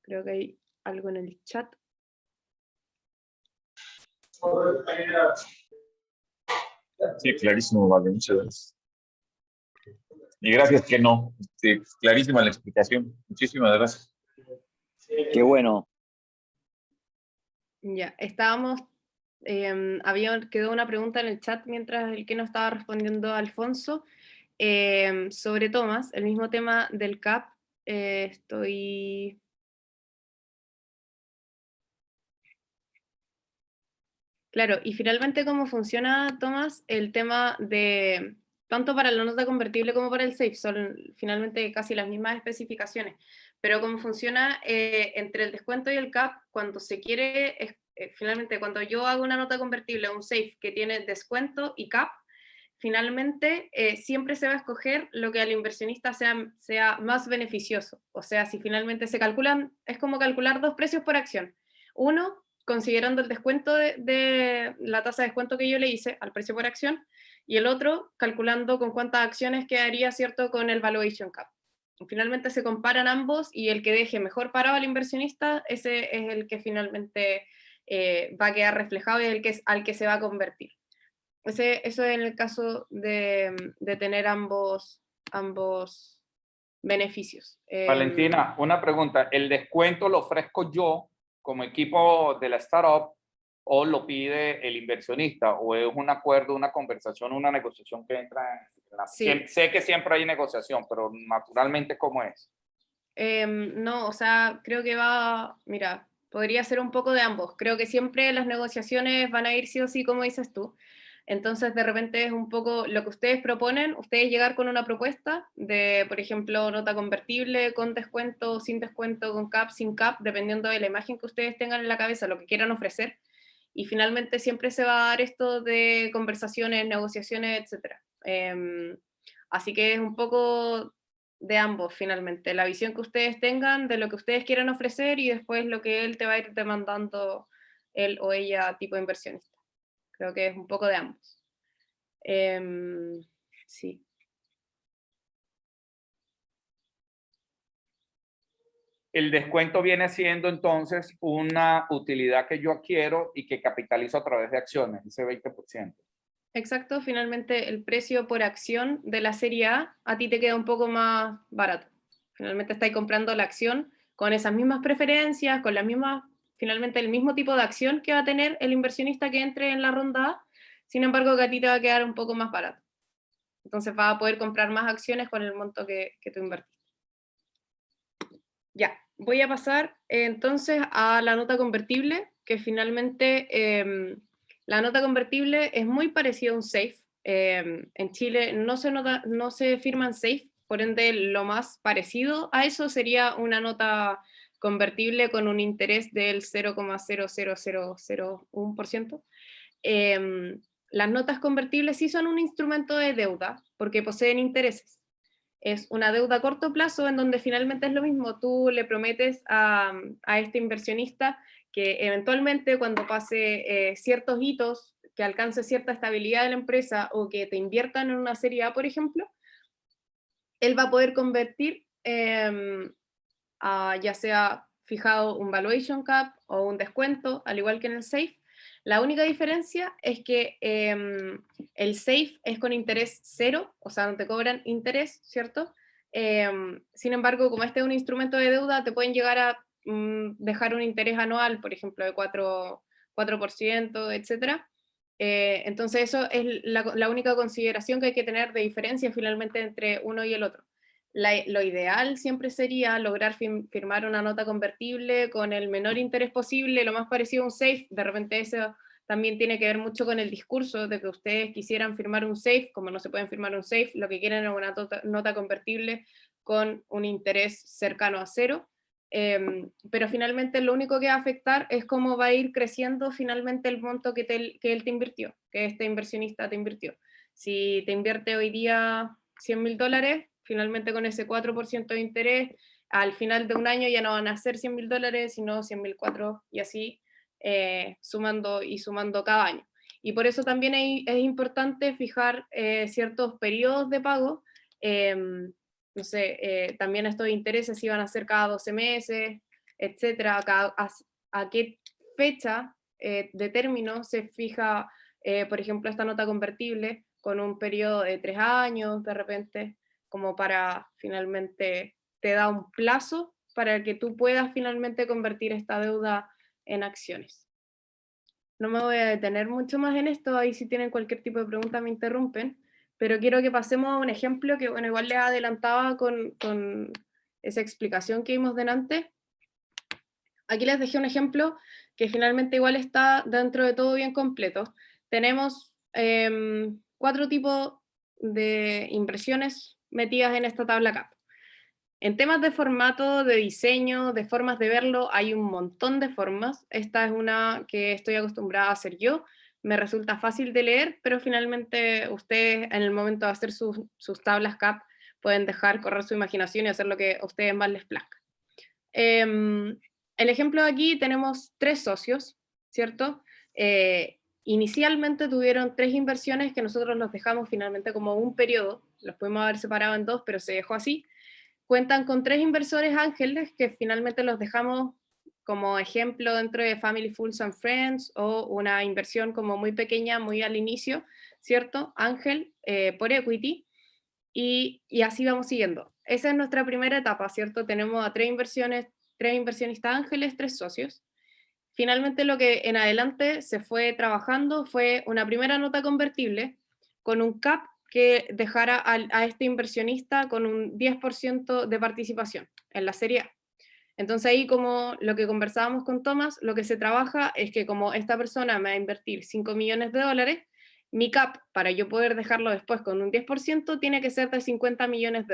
Creo que hay algo en el chat. Sí, clarísimo, vale, muchas gracias. Y gracias que no, clarísima la explicación. Muchísimas gracias. Qué bueno. Ya, estábamos, quedó una pregunta en el chat mientras el que no estaba respondiendo Alfonso, sobre Tomás, el mismo tema del CAP. Claro, y finalmente cómo funciona, Tomás, el tema de, tanto para la nota convertible como para el SAFE, son finalmente casi las mismas especificaciones, pero cómo funciona entre el descuento y el CAP, cuando se quiere, finalmente cuando yo hago una nota convertible a un SAFE que tiene descuento y CAP, finalmente siempre se va a escoger lo que al inversionista sea más beneficioso. O sea, si finalmente se calculan, es como calcular dos precios por acción. Uno, considerando el descuento de la tasa de descuento que yo le hice al precio por acción, y el otro, calculando con cuántas acciones quedaría, ¿cierto?, con el valuation cap. Finalmente se comparan ambos y el que deje mejor parado al inversionista, ese es el que finalmente va a quedar reflejado y el que es al que se va a convertir. Eso es en el caso de tener ambos beneficios. Valentina, una pregunta. ¿El descuento lo ofrezco yo como equipo de la startup o lo pide el inversionista? ¿O es un acuerdo, una conversación, una negociación que entra en la... Sí. Sé que siempre hay negociación, pero naturalmente, ¿cómo es? No, o sea, creo que mira, podría ser un poco de ambos. Creo que siempre las negociaciones van a ir sí o sí, como dices tú. Entonces, de repente es un poco lo que ustedes proponen, ustedes llegar con una propuesta de, por ejemplo, nota convertible, con descuento, sin descuento, con cap, sin cap, dependiendo de la imagen que ustedes tengan en la cabeza, lo que quieran ofrecer. Y finalmente siempre se va a dar esto de conversaciones, negociaciones, etc. Así que es un poco de ambos, finalmente. La visión que ustedes tengan de lo que ustedes quieran ofrecer y después lo que él te va a ir demandando, él o ella, tipo inversionista. Creo que es un poco de ambos. Sí. El descuento viene siendo entonces una utilidad que yo adquiero y que capitalizo a través de acciones, ese 20%. Exacto, finalmente el precio por acción de la serie A ti te queda un poco más barato. Finalmente estáis comprando la acción con esas mismas preferencias, con las mismas, finalmente el mismo tipo de acción que va a tener el inversionista que entre en la ronda A, sin embargo que a ti te va a quedar un poco más barato. Entonces vas a poder comprar más acciones con el monto que tú invertiste. Ya, voy a pasar entonces a la nota convertible, que finalmente la nota convertible es muy parecida a un SAFE. En Chile no se firman SAFE, por ende lo más parecido a eso sería una nota convertible con un interés del 0,00001%. Las notas convertibles sí son un instrumento de deuda porque poseen intereses. Es una deuda a corto plazo en donde finalmente es lo mismo, tú le prometes a este inversionista que eventualmente cuando pase ciertos hitos, que alcance cierta estabilidad de la empresa o que te inviertan en una serie A, por ejemplo, él va a poder convertir ya sea fijado un valuation cap o un descuento, al igual que en el SAFE. La única diferencia es que el SAFE es con interés cero, o sea, no te cobran interés, ¿cierto? Sin embargo, como este es un instrumento de deuda, te pueden llegar a dejar un interés anual, por ejemplo, de 4%, etc. Entonces, eso es la única consideración que hay que tener de diferencia finalmente entre uno y el otro. Lo ideal siempre sería lograr firmar una nota convertible con el menor interés posible, lo más parecido a un SAFE, de repente eso también tiene que ver mucho con el discurso de que ustedes quisieran firmar un SAFE, como no se pueden firmar un SAFE, lo que quieren es una nota convertible con un interés cercano a cero, pero finalmente lo único que va a afectar es cómo va a ir creciendo finalmente el monto que él te invirtió, que este inversionista te invirtió. Si te invierte hoy día $100.000, finalmente con ese 4% de interés, al final de un año ya no van a ser $100.000, sino 100.004 y así sumando y sumando cada año. Y por eso también es importante fijar ciertos periodos de pago. No sé, también estos intereses iban a ser cada 12 meses, etcétera, a qué fecha de término se fija, por ejemplo, esta nota convertible con un periodo de 3 años, de repente, como para finalmente te da un plazo para que tú puedas finalmente convertir esta deuda en acciones. No me voy a detener mucho más en esto, ahí si tienen cualquier tipo de pregunta me interrumpen, pero quiero que pasemos a un ejemplo que, bueno, igual les adelantaba con esa explicación que vimos delante. Aquí les dejé un ejemplo que finalmente igual está dentro de todo bien completo. Tenemos 4 tipos de impresiones metidas en esta tabla CAP. En temas de formato, de diseño, de formas de verlo, hay un montón de formas. Esta es una que estoy acostumbrada a hacer yo. Me resulta fácil de leer, pero finalmente ustedes en el momento de hacer sus tablas CAP pueden dejar correr su imaginación y hacer lo que a ustedes más les plazca. El ejemplo de aquí tenemos 3 socios, ¿cierto? Inicialmente tuvieron 3 inversiones que nosotros los dejamos finalmente como un periodo. Los pudimos haber separado en 2, pero se dejó así. Cuentan con 3 inversores ángeles que finalmente los dejamos como ejemplo dentro de Family, Fools and Friends, o una inversión como muy pequeña, muy al inicio, ¿cierto? Ángel por equity, y así vamos siguiendo. Esa es nuestra primera etapa, ¿cierto? Tenemos a 3 inversionistas ángeles, 3 socios. Finalmente lo que en adelante se fue trabajando fue una primera nota convertible con un cap que dejara a este inversionista con un 10% de participación en la serie A. Entonces ahí, como lo que conversábamos con Tomás, lo que se trabaja es que como esta persona me va a invertir $5 millones, mi cap, para yo poder dejarlo después con un 10%, tiene que ser de $50 millones.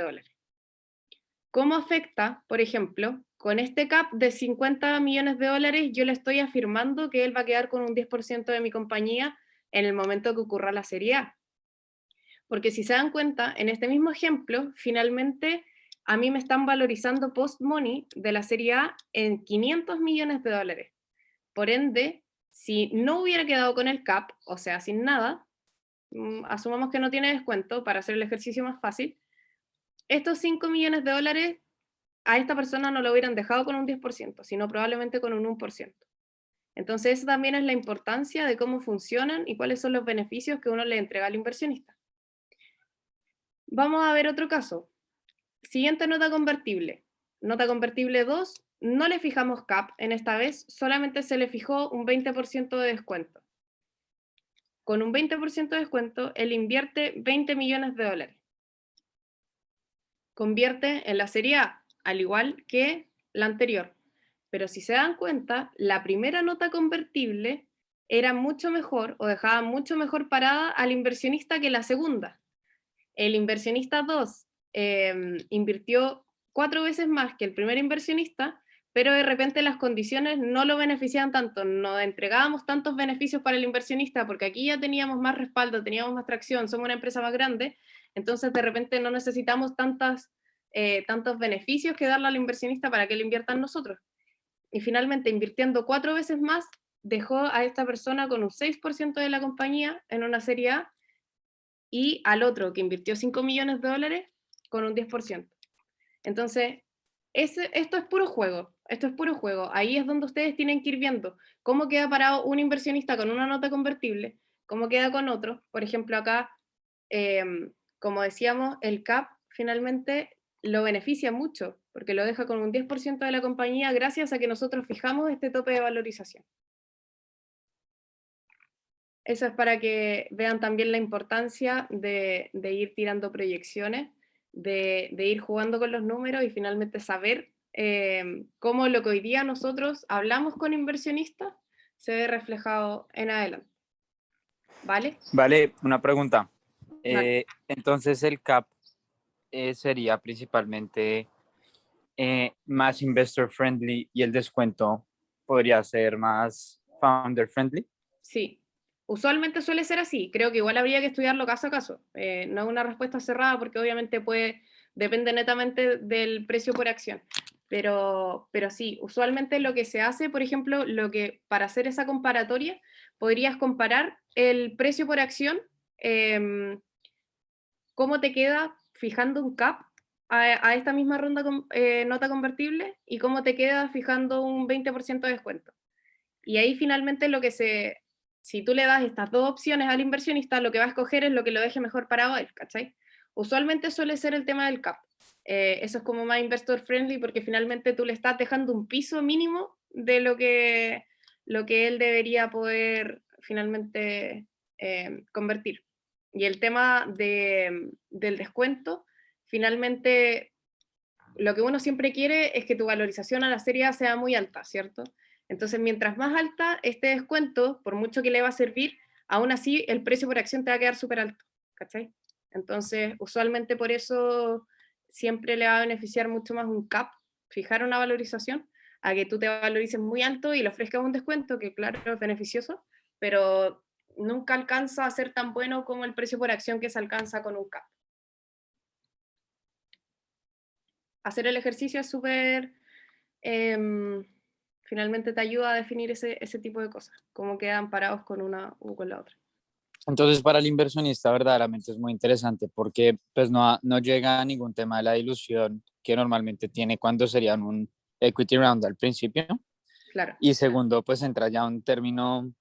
¿Cómo afecta, por ejemplo, con este cap de $50 millones, yo le estoy afirmando que él va a quedar con un 10% de mi compañía en el momento que ocurra la serie A? Porque si se dan cuenta, en este mismo ejemplo, finalmente a mí me están valorizando post-money de la serie A en $500 millones. Por ende, si no hubiera quedado con el cap, o sea, sin nada, asumamos que no tiene descuento para hacer el ejercicio más fácil, estos $5 millones a esta persona no lo hubieran dejado con un 10%, sino probablemente con un 1%. Entonces, esa también es la importancia de cómo funcionan y cuáles son los beneficios que uno le entrega al inversionista. Vamos a ver otro caso. Siguiente nota convertible. Nota convertible 2, no le fijamos cap en esta vez, solamente se le fijó un 20% de descuento. Con un 20% de descuento, él invierte $20 millones. Convierte en la serie A, al igual que la anterior. Pero si se dan cuenta, la primera nota convertible era mucho mejor, o dejaba mucho mejor parada al inversionista que la segunda. El inversionista 2 invirtió 4 veces más que el primer inversionista, pero de repente las condiciones no lo beneficiaban tanto, no entregábamos tantos beneficios para el inversionista, porque aquí ya teníamos más respaldo, teníamos más tracción, somos una empresa más grande, entonces de repente no necesitamos tantos beneficios que darle al inversionista para que él invierta en nosotros. Y finalmente, invirtiendo 4 veces más, dejó a esta persona con un 6% de la compañía en una serie A, y al otro que invirtió $5 millones con un 10%. Entonces, esto es puro juego, Ahí es donde ustedes tienen que ir viendo cómo queda parado un inversionista con una nota convertible, cómo queda con otro. Por ejemplo, acá, como decíamos, el CAP finalmente lo beneficia mucho, porque lo deja con un 10% de la compañía gracias a que nosotros fijamos este tope de valorización. Eso es para que vean también la importancia de ir tirando proyecciones, de ir jugando con los números y finalmente saber cómo lo que hoy día nosotros hablamos con inversionistas se ve reflejado en adelante. ¿Vale? Vale, una pregunta. Vale. Entonces el CAP sería principalmente más investor friendly y el descuento podría ser más founder friendly. Sí, usualmente suele ser así. Creo que igual habría que estudiarlo caso a caso. No es una respuesta cerrada porque obviamente depende netamente del precio por acción. Pero sí, usualmente lo que se hace, por ejemplo, para hacer esa comparatoria, podrías comparar el precio por acción, cómo te queda fijando un CAP a esta misma ronda nota convertible y cómo te queda fijando un 20% de descuento. Y ahí finalmente si tú le das estas dos opciones al inversionista, lo que va a escoger es lo que lo deje mejor parado a él, ¿cachai? Usualmente suele ser el tema del CAP. Eso es como más investor friendly porque finalmente tú le estás dejando un piso mínimo de lo que él debería poder finalmente convertir. Y el tema del descuento, finalmente lo que uno siempre quiere es que tu valorización a la serie A sea muy alta, ¿cierto? Entonces, mientras más alta este descuento, por mucho que le va a servir, aún así el precio por acción te va a quedar súper alto, ¿cachai? Entonces, usualmente por eso siempre le va a beneficiar mucho más un CAP, fijar una valorización, a que tú te valorices muy alto y le ofrezcas un descuento, que claro, es beneficioso, pero nunca alcanza a ser tan bueno como el precio por acción que se alcanza con un CAP. Hacer el ejercicio es súper... finalmente te ayuda a definir ese tipo de cosas, cómo quedan parados con una u con la otra. Entonces para el inversionista verdaderamente es muy interesante porque pues no llega a ningún tema de la dilución que normalmente tiene cuando serían un equity round al principio. Claro. Y segundo, pues entra ya un término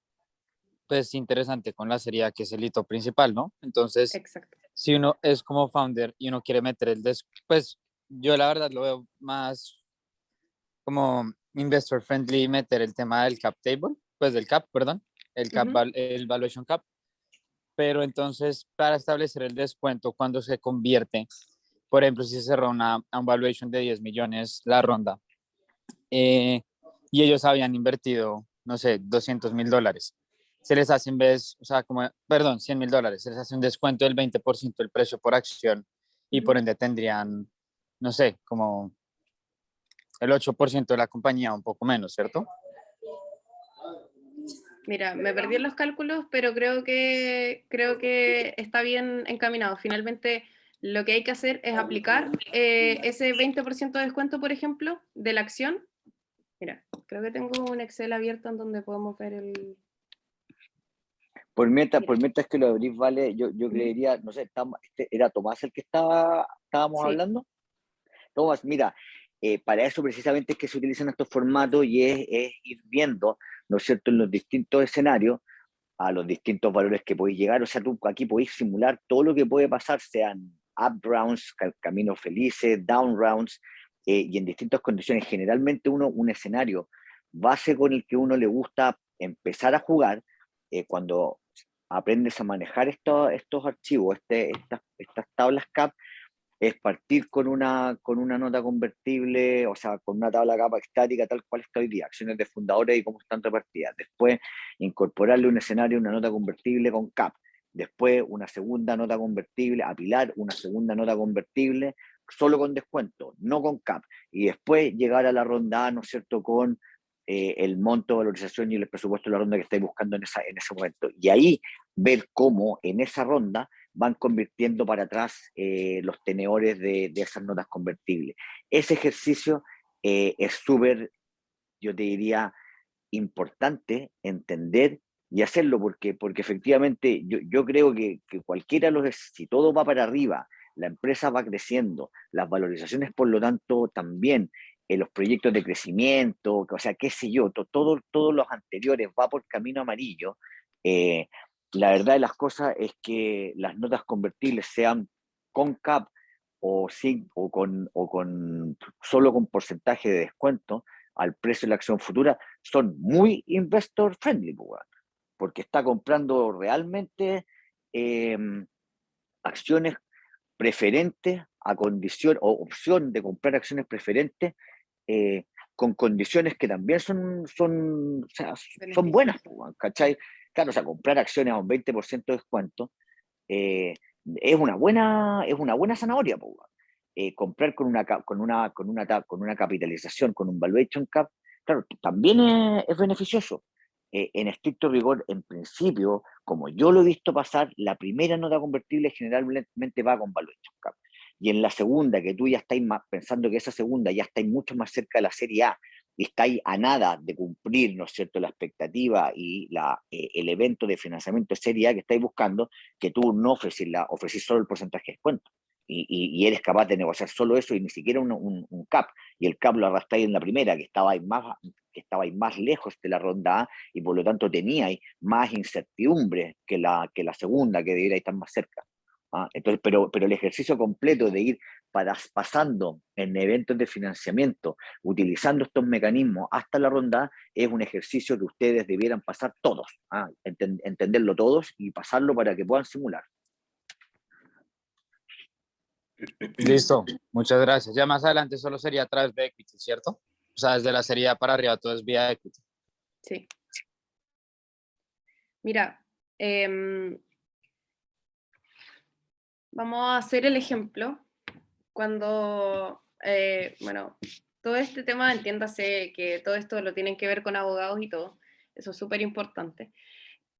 pues interesante con la serie A, que es el hito principal, ¿no? Entonces, exacto. Si uno es como founder y uno quiere meter pues yo la verdad lo veo más como investor friendly meter el tema del cap table, pues del cap, perdón, el valuation cap, pero entonces para establecer el descuento cuando se convierte, por ejemplo, si se cerró a un valuation de 10 millones la ronda y ellos habían invertido, no sé, $200,000, se les hace o sea, perdón, $100,000, se les hace un descuento del 20% del precio por acción y por ende tendrían, no sé, como el 8% de la compañía, un poco menos, ¿cierto? Mira, me perdí en los cálculos, pero creo que está bien encaminado. Finalmente, lo que hay que hacer es aplicar ese 20% de descuento, por ejemplo, de la acción. Mira, creo que tengo un Excel abierto en donde podemos ver el... Por mientras que lo abrís, vale, yo creería, no sé, ¿era Tomás el que estábamos hablando? Tomás, mira, para eso precisamente es que se utilizan estos formatos y es ir viendo, ¿no es cierto?, en los distintos escenarios, a los distintos valores que podéis llegar. O sea, tú aquí podéis simular todo lo que puede pasar, sean up rounds, caminos felices, down rounds, y en distintas condiciones. Generalmente un escenario base con el que uno le gusta empezar a jugar, cuando aprendes a manejar estos archivos, estas tablas CAP, es partir con una nota convertible, o sea, con una tabla capa estática tal cual está hoy día, acciones de fundadores y cómo están repartidas. Después, incorporarle un escenario, una nota convertible con CAP. Después, una segunda nota convertible, apilar una segunda nota convertible, solo con descuento, no con CAP. Y después llegar a la ronda A, ¿no es cierto?, con el monto de valorización y el presupuesto de la ronda que estáis buscando en ese momento. Y ahí ver cómo en esa ronda van convirtiendo para atrás los tenedores de esas notas convertibles. Ese ejercicio es súper, yo te diría, importante entender y hacerlo, porque efectivamente yo creo que cualquiera si todo va para arriba, la empresa va creciendo, las valorizaciones por lo tanto también, los proyectos de crecimiento, o sea, qué sé yo, todos los anteriores va por camino amarillo. La verdad de las cosas es que las notas convertibles sean con CAP o solo con porcentaje de descuento al precio de la acción futura, son muy investor friendly, porque está comprando realmente acciones preferentes a condición o opción de comprar acciones preferentes con condiciones que también o sea, son buenas, ¿cachai? Claro, o sea, comprar acciones a un 20% de descuento es una buena zanahoria, comprar con una capitalización, con un valuation cap, claro, también es beneficioso. En estricto rigor, en principio, como yo lo he visto pasar, la primera nota convertible generalmente va con valuation cap. Y en la segunda, que tú ya estáis pensando que esa segunda ya estáis mucho más cerca de la serie A y estáis a nada de cumplir, ¿no es cierto?, la expectativa y el evento de financiamiento de serie A que estáis buscando, que tú no ofrecís solo el porcentaje de descuento. Y eres capaz de negociar solo eso y ni siquiera un cap. Y el cap lo arrastráis en la primera, que estabais más lejos de la ronda A y por lo tanto teníais más incertidumbre que la segunda, que debería estar más cerca. Entonces, pero el ejercicio completo de ir pasando en eventos de financiamiento, utilizando estos mecanismos hasta la ronda A, es un ejercicio que ustedes debieran pasar todos, entenderlo todos y pasarlo para que puedan simular. Listo, muchas gracias. Ya más adelante solo sería a través de equity, ¿cierto? O sea, desde la serie A para arriba todo es vía equity. Sí. Mira, vamos a hacer el ejemplo cuando, bueno, todo este tema, entiéndase que todo esto lo tienen que ver con abogados y todo, eso es súper importante,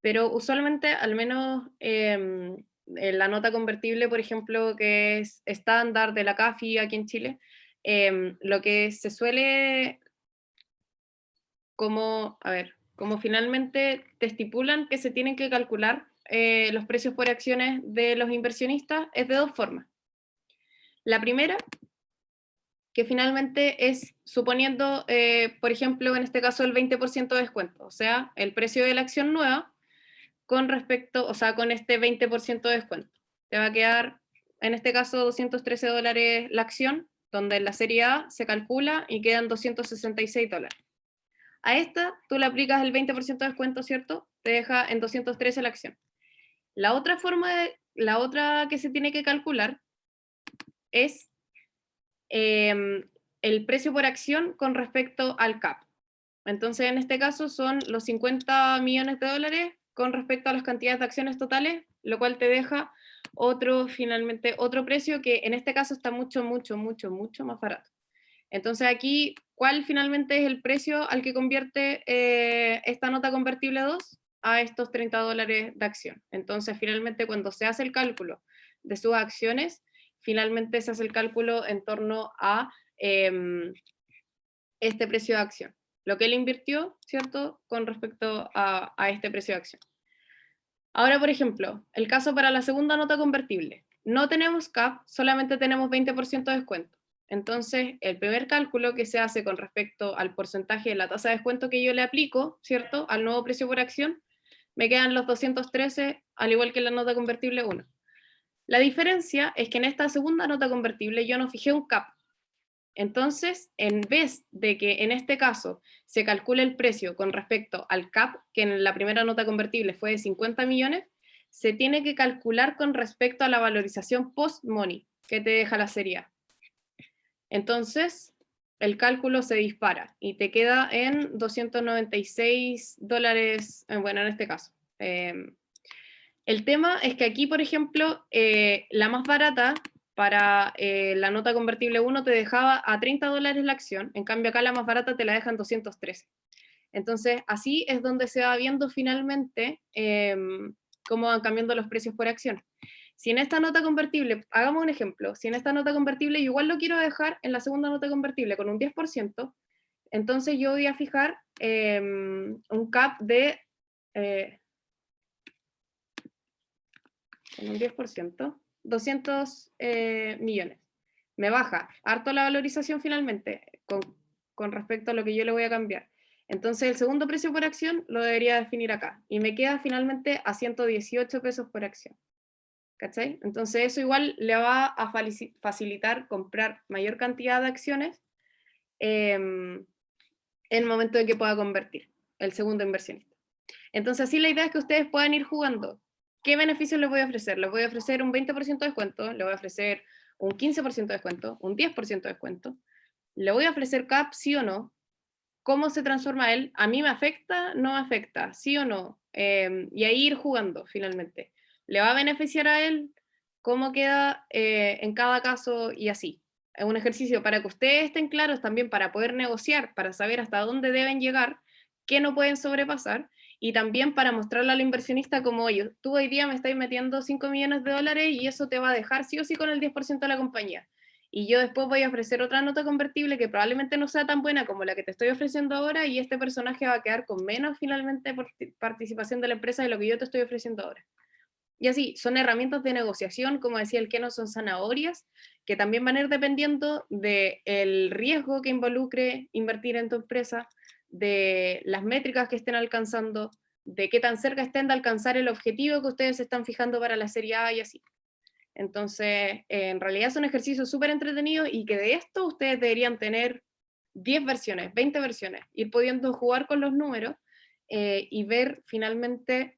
pero usualmente, al menos en la nota convertible, por ejemplo, que es estándar de la CAFI aquí en Chile, lo que se suele como finalmente te estipulan que se tienen que calcular los precios por acciones de los inversionistas es de dos formas. La primera, que finalmente es suponiendo, por ejemplo, en este caso el 20% de descuento, o sea, el precio de la acción nueva con respecto, o sea, con este 20% de descuento. Te va a quedar, en este caso, $213 la acción, donde en la serie A se calcula y quedan $266. A esta tú le aplicas el 20% de descuento, ¿cierto? Te deja en 213 la acción. La otra que se tiene que calcular es el precio por acción con respecto al CAP. Entonces, en este caso son los $50 millones con respecto a las cantidades de acciones totales, lo cual te deja finalmente otro precio que en este caso está mucho más barato. Entonces aquí, ¿cuál finalmente es el precio al que convierte esta nota convertible 2? A estos $30 de acción. Entonces, finalmente, cuando se hace el cálculo de sus acciones, finalmente se hace el cálculo en torno a este precio de acción. Lo que él invirtió, ¿cierto?, con respecto a este precio de acción. Ahora, por ejemplo, el caso para la segunda nota convertible. No tenemos CAP, solamente tenemos 20% de descuento. Entonces, el primer cálculo que se hace con respecto al porcentaje de la tasa de descuento que yo le aplico, ¿cierto?, al nuevo precio por acción, me quedan los 213, al igual que en la nota convertible 1. La diferencia es que en esta segunda nota convertible yo no fijé un CAP. Entonces, en vez de que en este caso se calcule el precio con respecto al CAP, que en la primera nota convertible fue de 50 millones, se tiene que calcular con respecto a la valorización post-money que te deja la serie A. Entonces, el cálculo se dispara y te queda en $296, bueno, en este caso. El tema es que aquí, por ejemplo, la más barata para la nota convertible 1 te dejaba a $30 la acción, en cambio acá la más barata te la dejan 213. Entonces, así es donde se va viendo finalmente cómo van cambiando los precios por acción. Si en esta nota convertible, hagamos un ejemplo, si en esta nota convertible yo igual lo quiero dejar en la segunda nota convertible con un 10%, entonces yo voy a fijar un cap de con un 10%, 200 millones. Me baja harto la valorización finalmente con respecto a lo que yo le voy a cambiar. Entonces el segundo precio por acción lo debería definir acá y me queda finalmente a 118 pesos por acción. ¿Cachai? Entonces eso igual le va a facilitar comprar mayor cantidad de acciones en el momento de que pueda convertir el segundo inversionista. Entonces así la idea es que ustedes puedan ir jugando. ¿Qué beneficios les voy a ofrecer? Les voy a ofrecer un 20% de descuento, les voy a ofrecer un 15% de descuento, un 10% de descuento. ¿Le voy a ofrecer CAP, sí o no? cómo se transforma él, a mí me afecta, no me afecta, sí o no, y ahí ir jugando finalmente. ¿Le va a beneficiar a él? ¿Cómo queda en cada caso? Y así. Es un ejercicio para que ustedes estén claros también, para poder negociar, para saber hasta dónde deben llegar, qué no pueden sobrepasar, y también para mostrarle al inversionista como, oye, tú hoy día me estás metiendo $5 millones y eso te va a dejar sí o sí con el 10% de la compañía. Y yo después voy a ofrecer otra nota convertible que probablemente no sea tan buena como la que te estoy ofreciendo ahora, y este personaje va a quedar con menos finalmente por participación de la empresa de lo que yo te estoy ofreciendo ahora. Y así, son herramientas de negociación, como decía el que no son zanahorias, que también van a ir dependiendo del riesgo que involucre invertir en tu empresa, de las métricas que estén alcanzando, de qué tan cerca estén de alcanzar el objetivo que ustedes están fijando para la serie A y así. Entonces, en realidad son ejercicios súper entretenidos, y que de esto ustedes deberían tener 10 versiones, 20 versiones, ir pudiendo jugar con los números y ver finalmente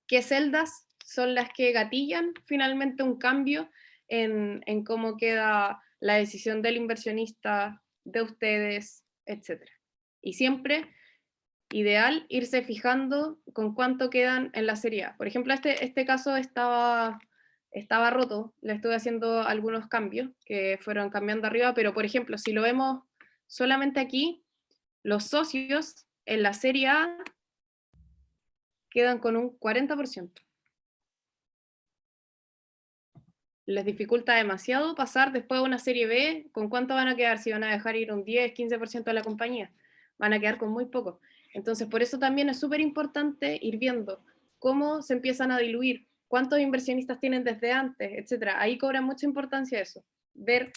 qué celdas son las que gatillan finalmente un cambio en cómo queda la decisión del inversionista, de ustedes, etc. Y siempre, ideal, irse fijando con cuánto quedan en la serie A. Por ejemplo, este caso estaba roto, le estuve haciendo algunos cambios que fueron cambiando arriba, pero por ejemplo, si lo vemos solamente aquí, los socios en la serie A quedan con un 40%. Les dificulta demasiado pasar después a una serie B. ¿Con cuánto van a quedar? Si van a dejar ir un 10, 15% de la compañía, van a quedar con muy poco. Entonces, por eso también es súper importante ir viendo cómo se empiezan a diluir, cuántos inversionistas tienen desde antes, etcétera. Ahí cobra mucha importancia eso, ver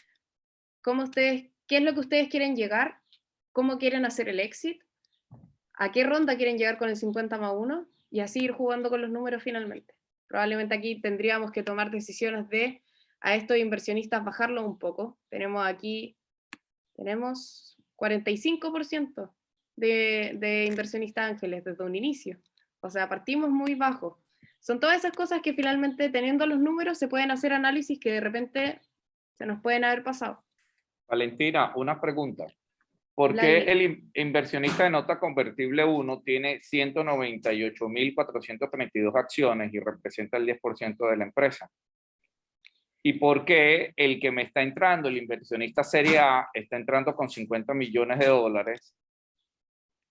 cómo ustedes, qué es lo que ustedes quieren llegar, cómo quieren hacer el exit, a qué ronda quieren llegar con el 50+1, y así ir jugando con los números finalmente. Probablemente aquí tendríamos que tomar decisiones de a estos inversionistas bajarlo un poco. Tenemos 45% de inversionistas ángeles desde un inicio. O sea, partimos muy bajo. Son todas esas cosas que finalmente, teniendo los números, se pueden hacer análisis que de repente se nos pueden haber pasado. Valentina, una pregunta. ¿Por qué Vladimir. el inversionista de nota convertible 1 tiene 198.432 acciones y representa el 10% de la empresa? ¿Y por qué el que me está entrando, el inversionista serie A, está entrando con $50 millones,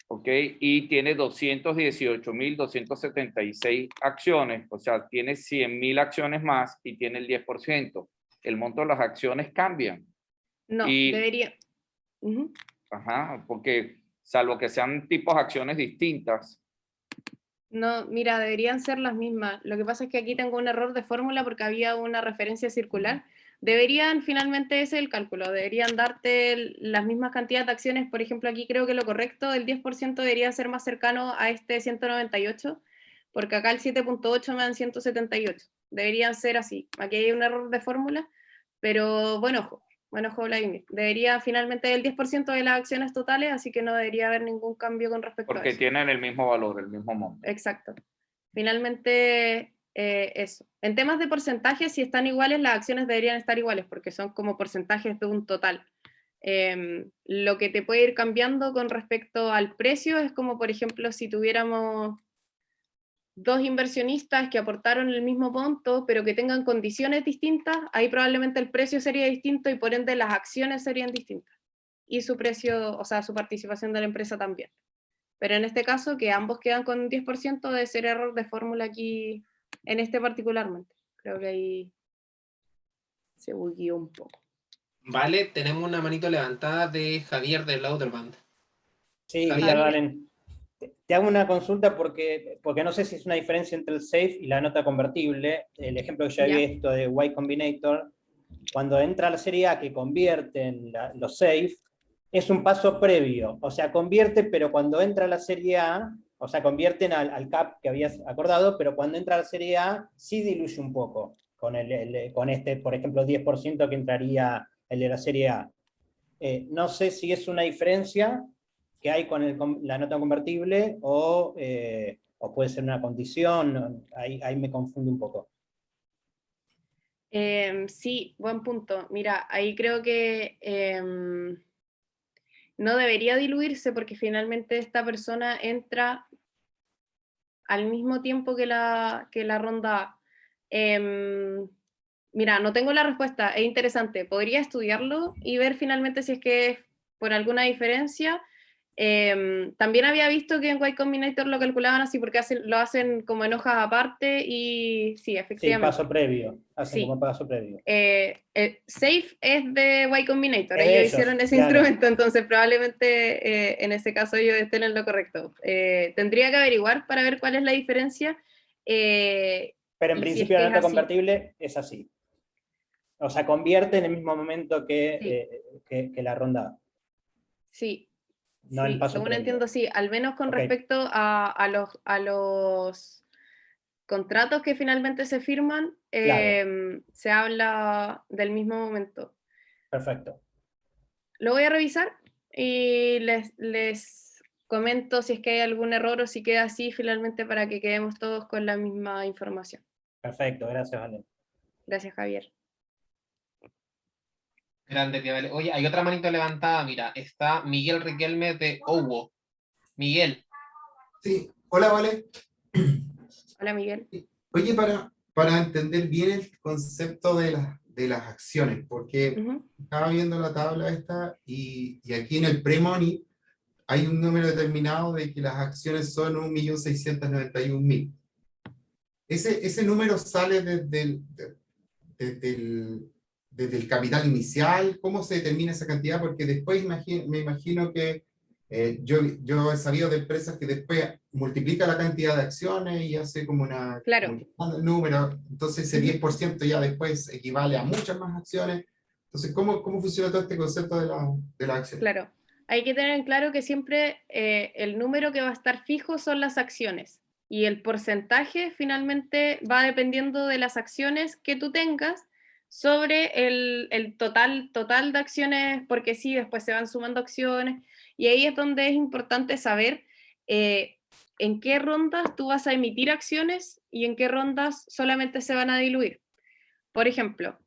¿ok? Y tiene 218.276 acciones, o sea, tiene 100.000 acciones más y tiene el 10%? El monto de las acciones cambian. No, Y, debería. Uh-huh. Ajá, porque salvo que sean tipos de acciones distintas. No, mira, deberían ser las mismas. Lo que pasa es que aquí tengo un error de fórmula porque había una referencia circular. Deberían, finalmente, ese es el cálculo, deberían darte las mismas cantidades de acciones. Por ejemplo, aquí creo que lo correcto, el 10% debería ser más cercano a este 198, porque acá el 7.8 me dan 178. Deberían ser así. Aquí hay un error de fórmula, pero bueno, Vladimir. Debería finalmente el 10% de las acciones totales, así que no debería haber ningún cambio con respecto a eso. Porque tienen el mismo valor, el mismo monto. Exacto. Finalmente, eso. En temas de porcentajes, si están iguales, las acciones deberían estar iguales, porque son como porcentajes de un total. Lo que te puede ir cambiando con respecto al precio es como, por ejemplo, si tuviéramos dos inversionistas que aportaron el mismo monto, pero que tengan condiciones distintas, ahí probablemente el precio sería distinto y por ende las acciones serían distintas. Y su precio, o sea, su participación de la empresa también. Pero en este caso, que ambos quedan con un 10%, debe ser error de fórmula aquí, en este particularmente. Creo que ahí se bugueó un poco. Vale, tenemos una manito levantada de Javier de Lauterband. Sí, Javier. Valen. Te hago una consulta porque no sé si es una diferencia entre el SAFE y la nota convertible. El ejemplo que yo había visto de Y Combinator, cuando entra a la serie A que convierten los SAFE, es un paso previo. O sea, convierte, pero cuando entra a la serie A, o sea, convierten al CAP que habías acordado, pero cuando entra a la serie A, sí diluye un poco con este, por ejemplo, 10% que entraría el de la serie A. No sé si es una diferencia que hay con la nota convertible o puede ser una condición, ahí me confunde un poco. Sí, buen punto. Mira, ahí creo que no debería diluirse porque finalmente esta persona entra al mismo tiempo que la ronda A. Mira, no tengo la respuesta, es interesante. Podría estudiarlo y ver finalmente si es que es por alguna diferencia. También había visto que en Y Combinator lo calculaban así porque lo hacen como en hojas aparte y sí, Sí, efectivamente. paso previo. Hacen Sí. como paso previo. Safe es de Y Combinator, Es de ellos ellos, hicieron ese claro. instrumento, entonces probablemente en ese caso ellos estén en lo correcto. Tendría que averiguar para ver cuál es la diferencia. Pero en y si es principio que la es nota así. convertible es así. O sea, convierte en el mismo momento Sí. que la ronda A. Sí, No en sí, paso según previo. entiendo, sí, al menos con Ok. respecto a los contratos que finalmente se firman, Claro. se habla del mismo momento. Perfecto. Lo voy a revisar y les comento si es que hay algún error o si queda así finalmente para que quedemos todos con la misma información. Perfecto, gracias, Ale. Gracias, Javier. Grande, tía Vale. Oye, hay otra manito levantada, mira, está Miguel Riquelme de Owo. Miguel. Sí, hola, Vale. Hola, Miguel. Oye, para entender bien el concepto de las acciones, porque estaba viendo la tabla esta y aquí en el pre-money hay un número determinado de que las acciones son 1.691.000. Ese número sale desde el capital inicial. ¿Cómo se determina esa cantidad? Porque después me imagino que yo he sabido de empresas que después multiplica la cantidad de acciones y hace como Claro. un número. Entonces ese 10% ya después equivale a muchas más acciones. Entonces, ¿cómo funciona todo este concepto de la acción? Claro. Hay que tener en claro que siempre el número que va a estar fijo son las acciones y el porcentaje finalmente va dependiendo de las acciones que tú tengas sobre el total de acciones, porque sí, después se van sumando acciones y ahí es donde es importante saber en qué rondas tú vas a emitir acciones y en qué rondas solamente se van a diluir. Por ejemplo,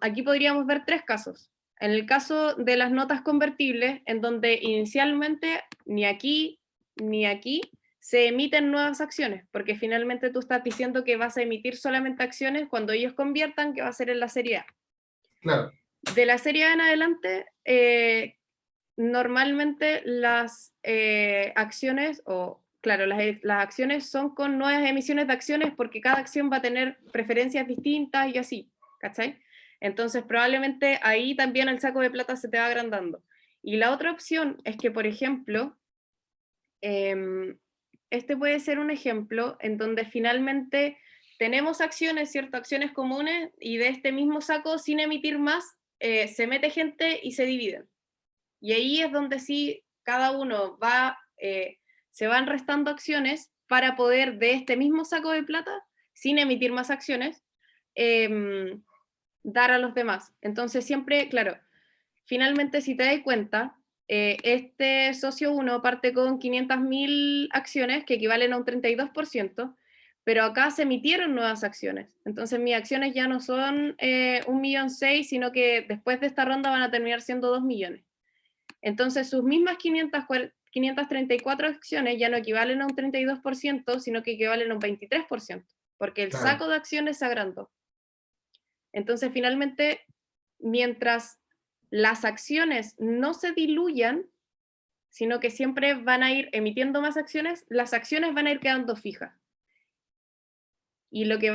aquí podríamos ver tres casos. En el caso de las notas convertibles, en donde inicialmente ni aquí ni aquí se emiten nuevas acciones, porque finalmente tú estás diciendo que vas a emitir solamente acciones cuando ellos conviertan, que va a ser en la serie A. Claro. De la serie A en adelante, normalmente las acciones, claro, las acciones son con nuevas emisiones de acciones porque cada acción va a tener preferencias distintas y así, ¿cachai? Entonces probablemente ahí también el saco de plata se te va agrandando. Y la otra opción es que, por ejemplo, este puede ser un ejemplo en donde finalmente tenemos acciones, ¿cierto? Acciones comunes y de este mismo saco, sin emitir más, se mete gente y se dividen. Y ahí es donde sí cada uno se van restando acciones para poder de este mismo saco de plata, sin emitir más acciones, dar a los demás. Entonces siempre, claro, finalmente si te das cuenta, este socio 1 parte con 500.000 acciones que equivalen a un 32%, pero acá se emitieron nuevas acciones. Entonces mis acciones ya no son 1,6 millones, sino que después de esta ronda van a terminar siendo 2 millones. Entonces, sus mismas 534 acciones ya no equivalen a un 32%, sino que equivalen a un 23%, porque el saco de acciones se agrandó. Entonces, finalmente, mientras las acciones no se diluyan, sino que siempre van a ir emitiendo más acciones, las acciones van a ir quedando fijas. Y lo que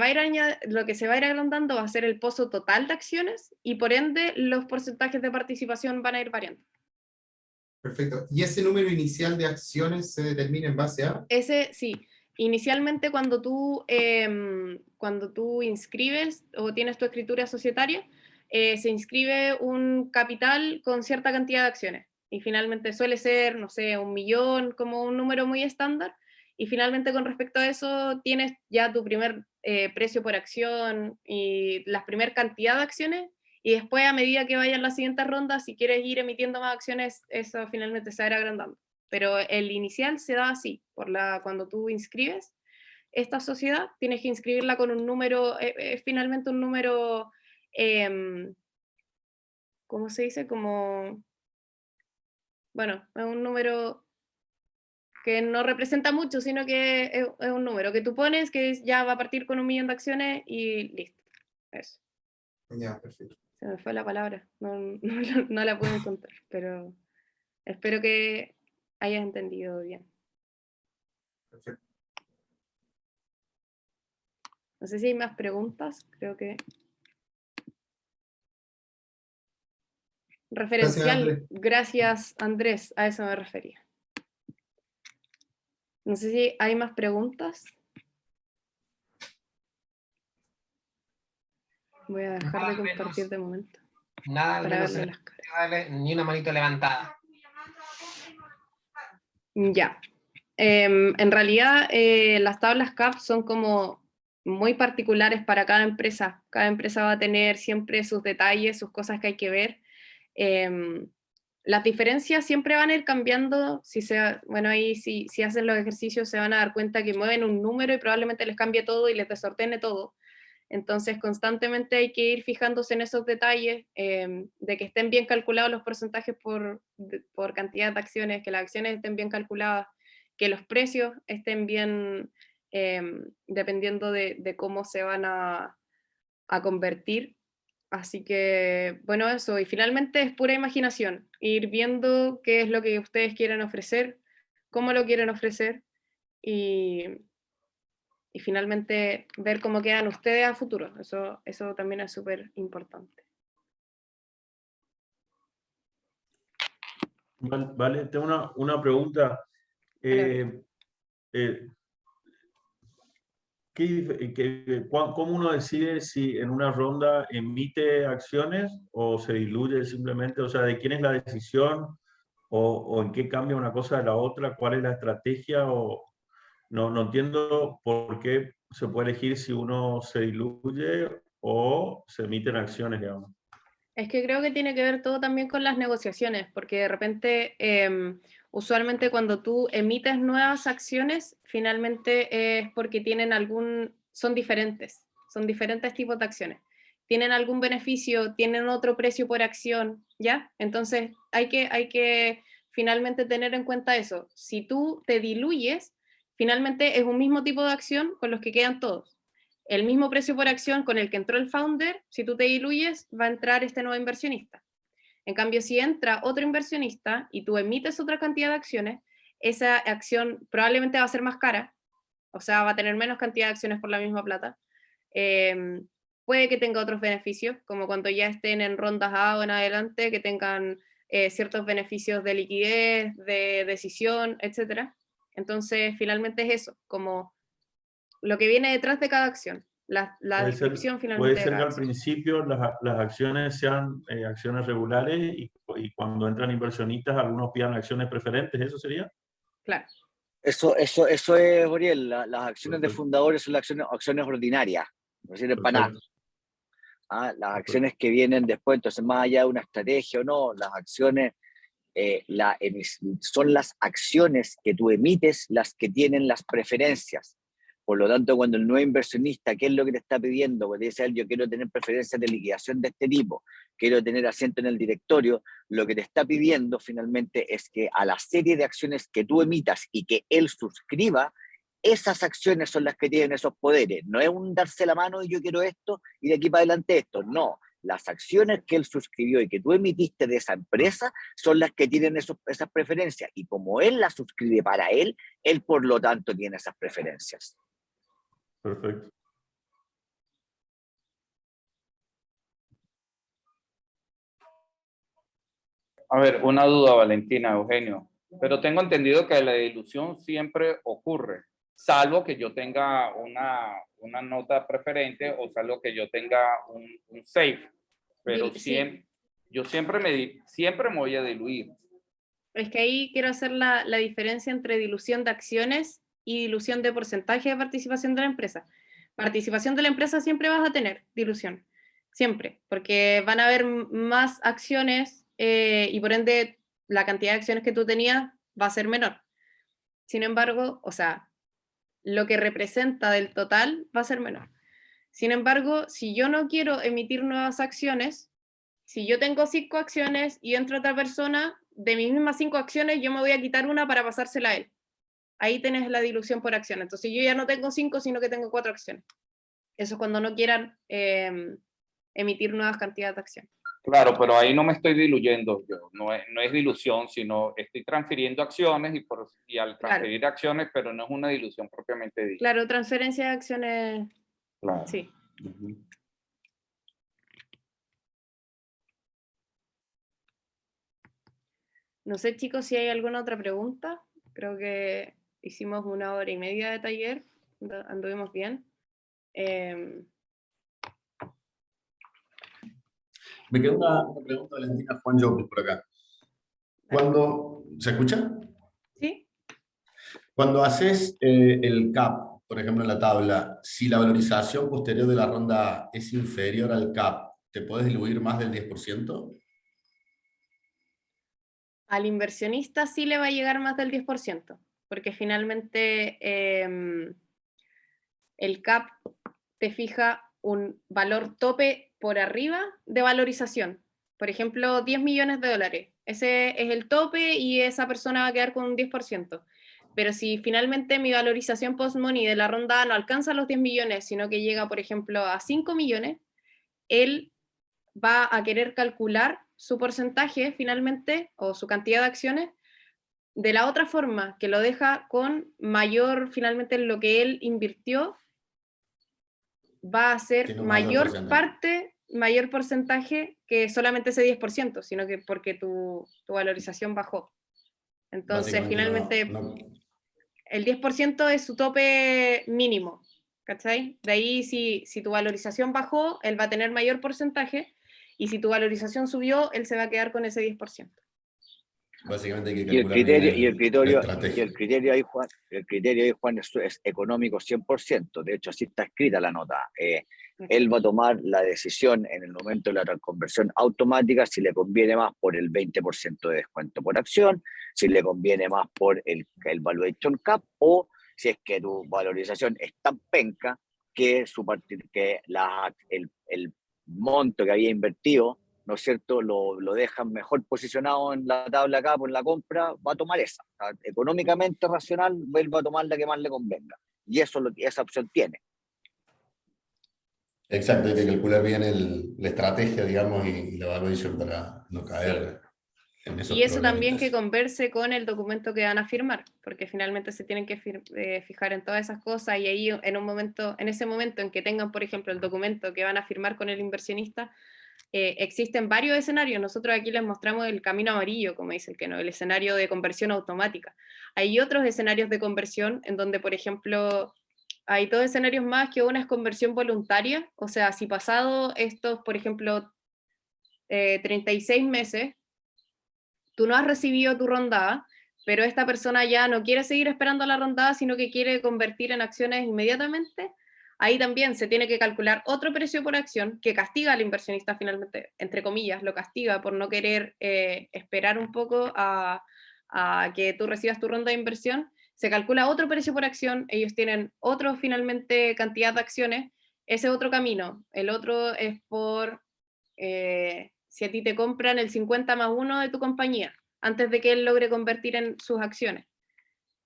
se va a ir agrandando va a ser el pozo total de acciones y por ende los porcentajes de participación van a ir variando. Perfecto. ¿Y ese número inicial de acciones se determina en base a? Ese, sí. Inicialmente cuando tú inscribes o tienes tu escritura societaria, se inscribe un capital con cierta cantidad de acciones. Y finalmente suele ser, no sé, 1 millón, como un número muy estándar. Y finalmente con respecto a eso tienes ya tu primer precio por acción y la primer cantidad de acciones. Y después, a medida que vayan las siguientes rondas, si quieres ir emitiendo más acciones, eso finalmente se va a ir agrandando. Pero el inicial se da así, cuando tú inscribes esta sociedad, tienes que inscribirla con un número, finalmente un número, ¿cómo se dice? Como bueno, es un número que no representa mucho, sino que es un número que tú pones, que ya va a partir con 1 millón de acciones y listo. Eso. Ya, perfecto. Se me fue la palabra, no la puedo encontrar, pero espero que hayas entendido bien. Perfecto. No sé si hay más preguntas, creo que... Referencial, gracias Andrés, a eso me refería. No sé si hay más preguntas. Voy a dejar Nada de menos. compartir de momento. Nada, al Para menos verle las caras. ni una manito levantada. Ya. En realidad, las tablas CAP son como muy particulares para cada empresa. Cada empresa va a tener siempre sus detalles, sus cosas que hay que ver. Las diferencias siempre van a ir cambiando. Bueno, ahí si hacen los ejercicios se van a dar cuenta que mueven un número y probablemente les cambie todo y les desordene todo. Entonces, constantemente hay que ir fijándose en esos detalles, de que estén bien calculados los porcentajes por cantidad de acciones, que las acciones estén bien calculadas, que los precios estén bien, dependiendo de cómo se van a convertir. Así que, bueno, eso. Y finalmente es pura imaginación, ir viendo qué es lo que ustedes quieren ofrecer, cómo lo quieren ofrecer, y finalmente ver cómo quedan ustedes a futuro. Eso también es súper importante. Vale, tengo una pregunta. ¿Cómo uno decide si en una ronda emite acciones o se diluye simplemente? O sea, ¿de quién es la decisión? ¿O en qué cambia una cosa de la otra? ¿Cuál es la estrategia? No entiendo por qué se puede elegir si uno se diluye o se emiten acciones, digamos. Es que creo que tiene que ver todo también con las negociaciones, porque de repente, usualmente cuando tú emites nuevas acciones, finalmente es porque son diferentes tipos de acciones. Tienen algún beneficio, tienen otro precio por acción, ¿ya? Entonces hay que finalmente tener en cuenta eso. Si tú te diluyes, finalmente es un mismo tipo de acción con los que quedan todos. El mismo precio por acción con el que entró el founder, si tú te diluyes, va a entrar este nuevo inversionista. En cambio, si entra otro inversionista y tú emites otra cantidad de acciones, esa acción probablemente va a ser más cara, o sea, va a tener menos cantidad de acciones por la misma plata. Puede que tenga otros beneficios, como cuando ya estén en rondas A o en adelante, que tengan ciertos beneficios de liquidez, de decisión, etc. Entonces, finalmente es eso, como lo que viene detrás de cada acción, la descripción finalmente Puede de ser que cada al acción. principio las acciones sean acciones regulares y cuando entran inversionistas algunos pidan acciones preferentes, ¿eso sería? Claro. Eso es, Oriel, las acciones de fundadores son las acciones ordinarias, no sirven para nada. Las acciones que vienen después, entonces más allá de una estrategia o no, las acciones son las acciones que tú emites las que tienen las preferencias. Por lo tanto, cuando el nuevo inversionista, ¿qué es lo que te está pidiendo? Pues dice él, yo quiero tener preferencias de liquidación de este tipo, quiero tener asiento en el directorio, lo que te está pidiendo finalmente es que a la serie de acciones que tú emitas y que él suscriba, esas acciones son las que tienen esos poderes. No es un darse la mano y yo quiero esto y de aquí para adelante esto. No, las acciones que él suscribió y que tú emitiste de esa empresa son las que tienen esas preferencias. Y como él las suscribe para él por lo tanto tiene esas preferencias. Perfecto. A ver, una duda, Valentina, Eugenio. Pero tengo entendido que la dilución siempre ocurre, salvo que yo tenga una nota preferente o salvo que yo tenga un safe. Pero Sí. yo siempre me voy a diluir. Es que ahí quiero hacer la diferencia entre dilución de acciones y dilución de porcentaje de participación de la empresa. Participación de la empresa siempre vas a tener dilución, siempre, porque van a haber más acciones y por ende la cantidad de acciones que tú tenías va a ser menor. Sin embargo, o sea, lo que representa del total va a ser menor. Sin embargo, si yo no quiero emitir nuevas acciones, si yo tengo 5 acciones y entra otra persona, de mis mismas 5 acciones, yo me voy a quitar una para pasársela a él. Ahí tenés la dilución por acción. Entonces yo ya no tengo 5, sino que tengo 4 acciones. Eso es cuando no quieran emitir nuevas cantidades de acciones. Claro, pero ahí no me estoy diluyendo yo, no es dilución, sino estoy transfiriendo acciones y al transferir acciones, pero no es una dilución propiamente dicha. Claro, transferencia de acciones, Claro. sí. No sé, chicos, si hay alguna otra pregunta. Creo que hicimos 1 hora y media de taller, anduvimos bien. Me quedó una pregunta de Valentina Juan López por acá. ¿Se escucha? Sí. Cuando haces el CAP, por ejemplo, en la tabla, si la valorización posterior de la ronda es inferior al CAP, ¿te puedes diluir más del 10%? Al inversionista sí le va a llegar más del 10%, porque finalmente el CAP te fija un valor tope por arriba de valorización. Por ejemplo, 10 millones de dólares. Ese es el tope y esa persona va a quedar con un 10%. Pero si finalmente mi valorización post-money de la ronda A no alcanza los 10 millones, sino que llega, por ejemplo, a 5 millones, él va a querer calcular su porcentaje finalmente, o su cantidad de acciones, de la otra forma, que lo deja con mayor, finalmente, lo que él invirtió, va a ser mayor porcentaje que solamente ese 10%, sino que porque tu valorización bajó. Entonces, finalmente, el 10% es su tope mínimo, ¿cachai? De ahí, si tu valorización bajó, él va a tener mayor porcentaje, y si tu valorización subió, él se va a quedar con ese 10%. Básicamente hay que calcular el criterio ahí, Juan, es económico 100%. De hecho, así está escrita la nota. Él va a tomar la decisión en el momento de la reconversión automática si le conviene más por el 20% de descuento por acción, si le conviene más por el valuation cap, o si es que tu valorización es tan penca que el monto que había invertido, ¿no es cierto?, lo dejan mejor posicionado en la tabla acá por la compra, va a tomar esa. O sea, económicamente racional, él va a tomar la que más le convenga. Y esa opción tiene. Exacto, hay que calcular bien la estrategia, digamos, y la valuation para no caer en esos Y eso también problemitas. que converse con el documento que van a firmar, porque finalmente se tienen que fijar en todas esas cosas, y ahí en ese momento en que tengan, por ejemplo, el documento que van a firmar con el inversionista, existen varios escenarios. Nosotros aquí les mostramos el camino amarillo, como dice el Keno, el escenario de conversión automática. Hay otros escenarios de conversión en donde, por ejemplo, hay 2 escenarios más, que una es conversión voluntaria. O sea, si pasado estos, por ejemplo, 36 meses, tú no has recibido tu ronda A, pero esta persona ya no quiere seguir esperando la ronda A, sino que quiere convertir en acciones inmediatamente, ahí también se tiene que calcular otro precio por acción que castiga al inversionista finalmente, entre comillas, lo castiga por no querer esperar un poco a que tú recibas tu ronda de inversión. Se calcula otro precio por acción, ellos tienen otro finalmente cantidad de acciones, ese otro camino. El otro es por si a ti te compran el 50+1 de tu compañía, antes de que él logre convertir en sus acciones.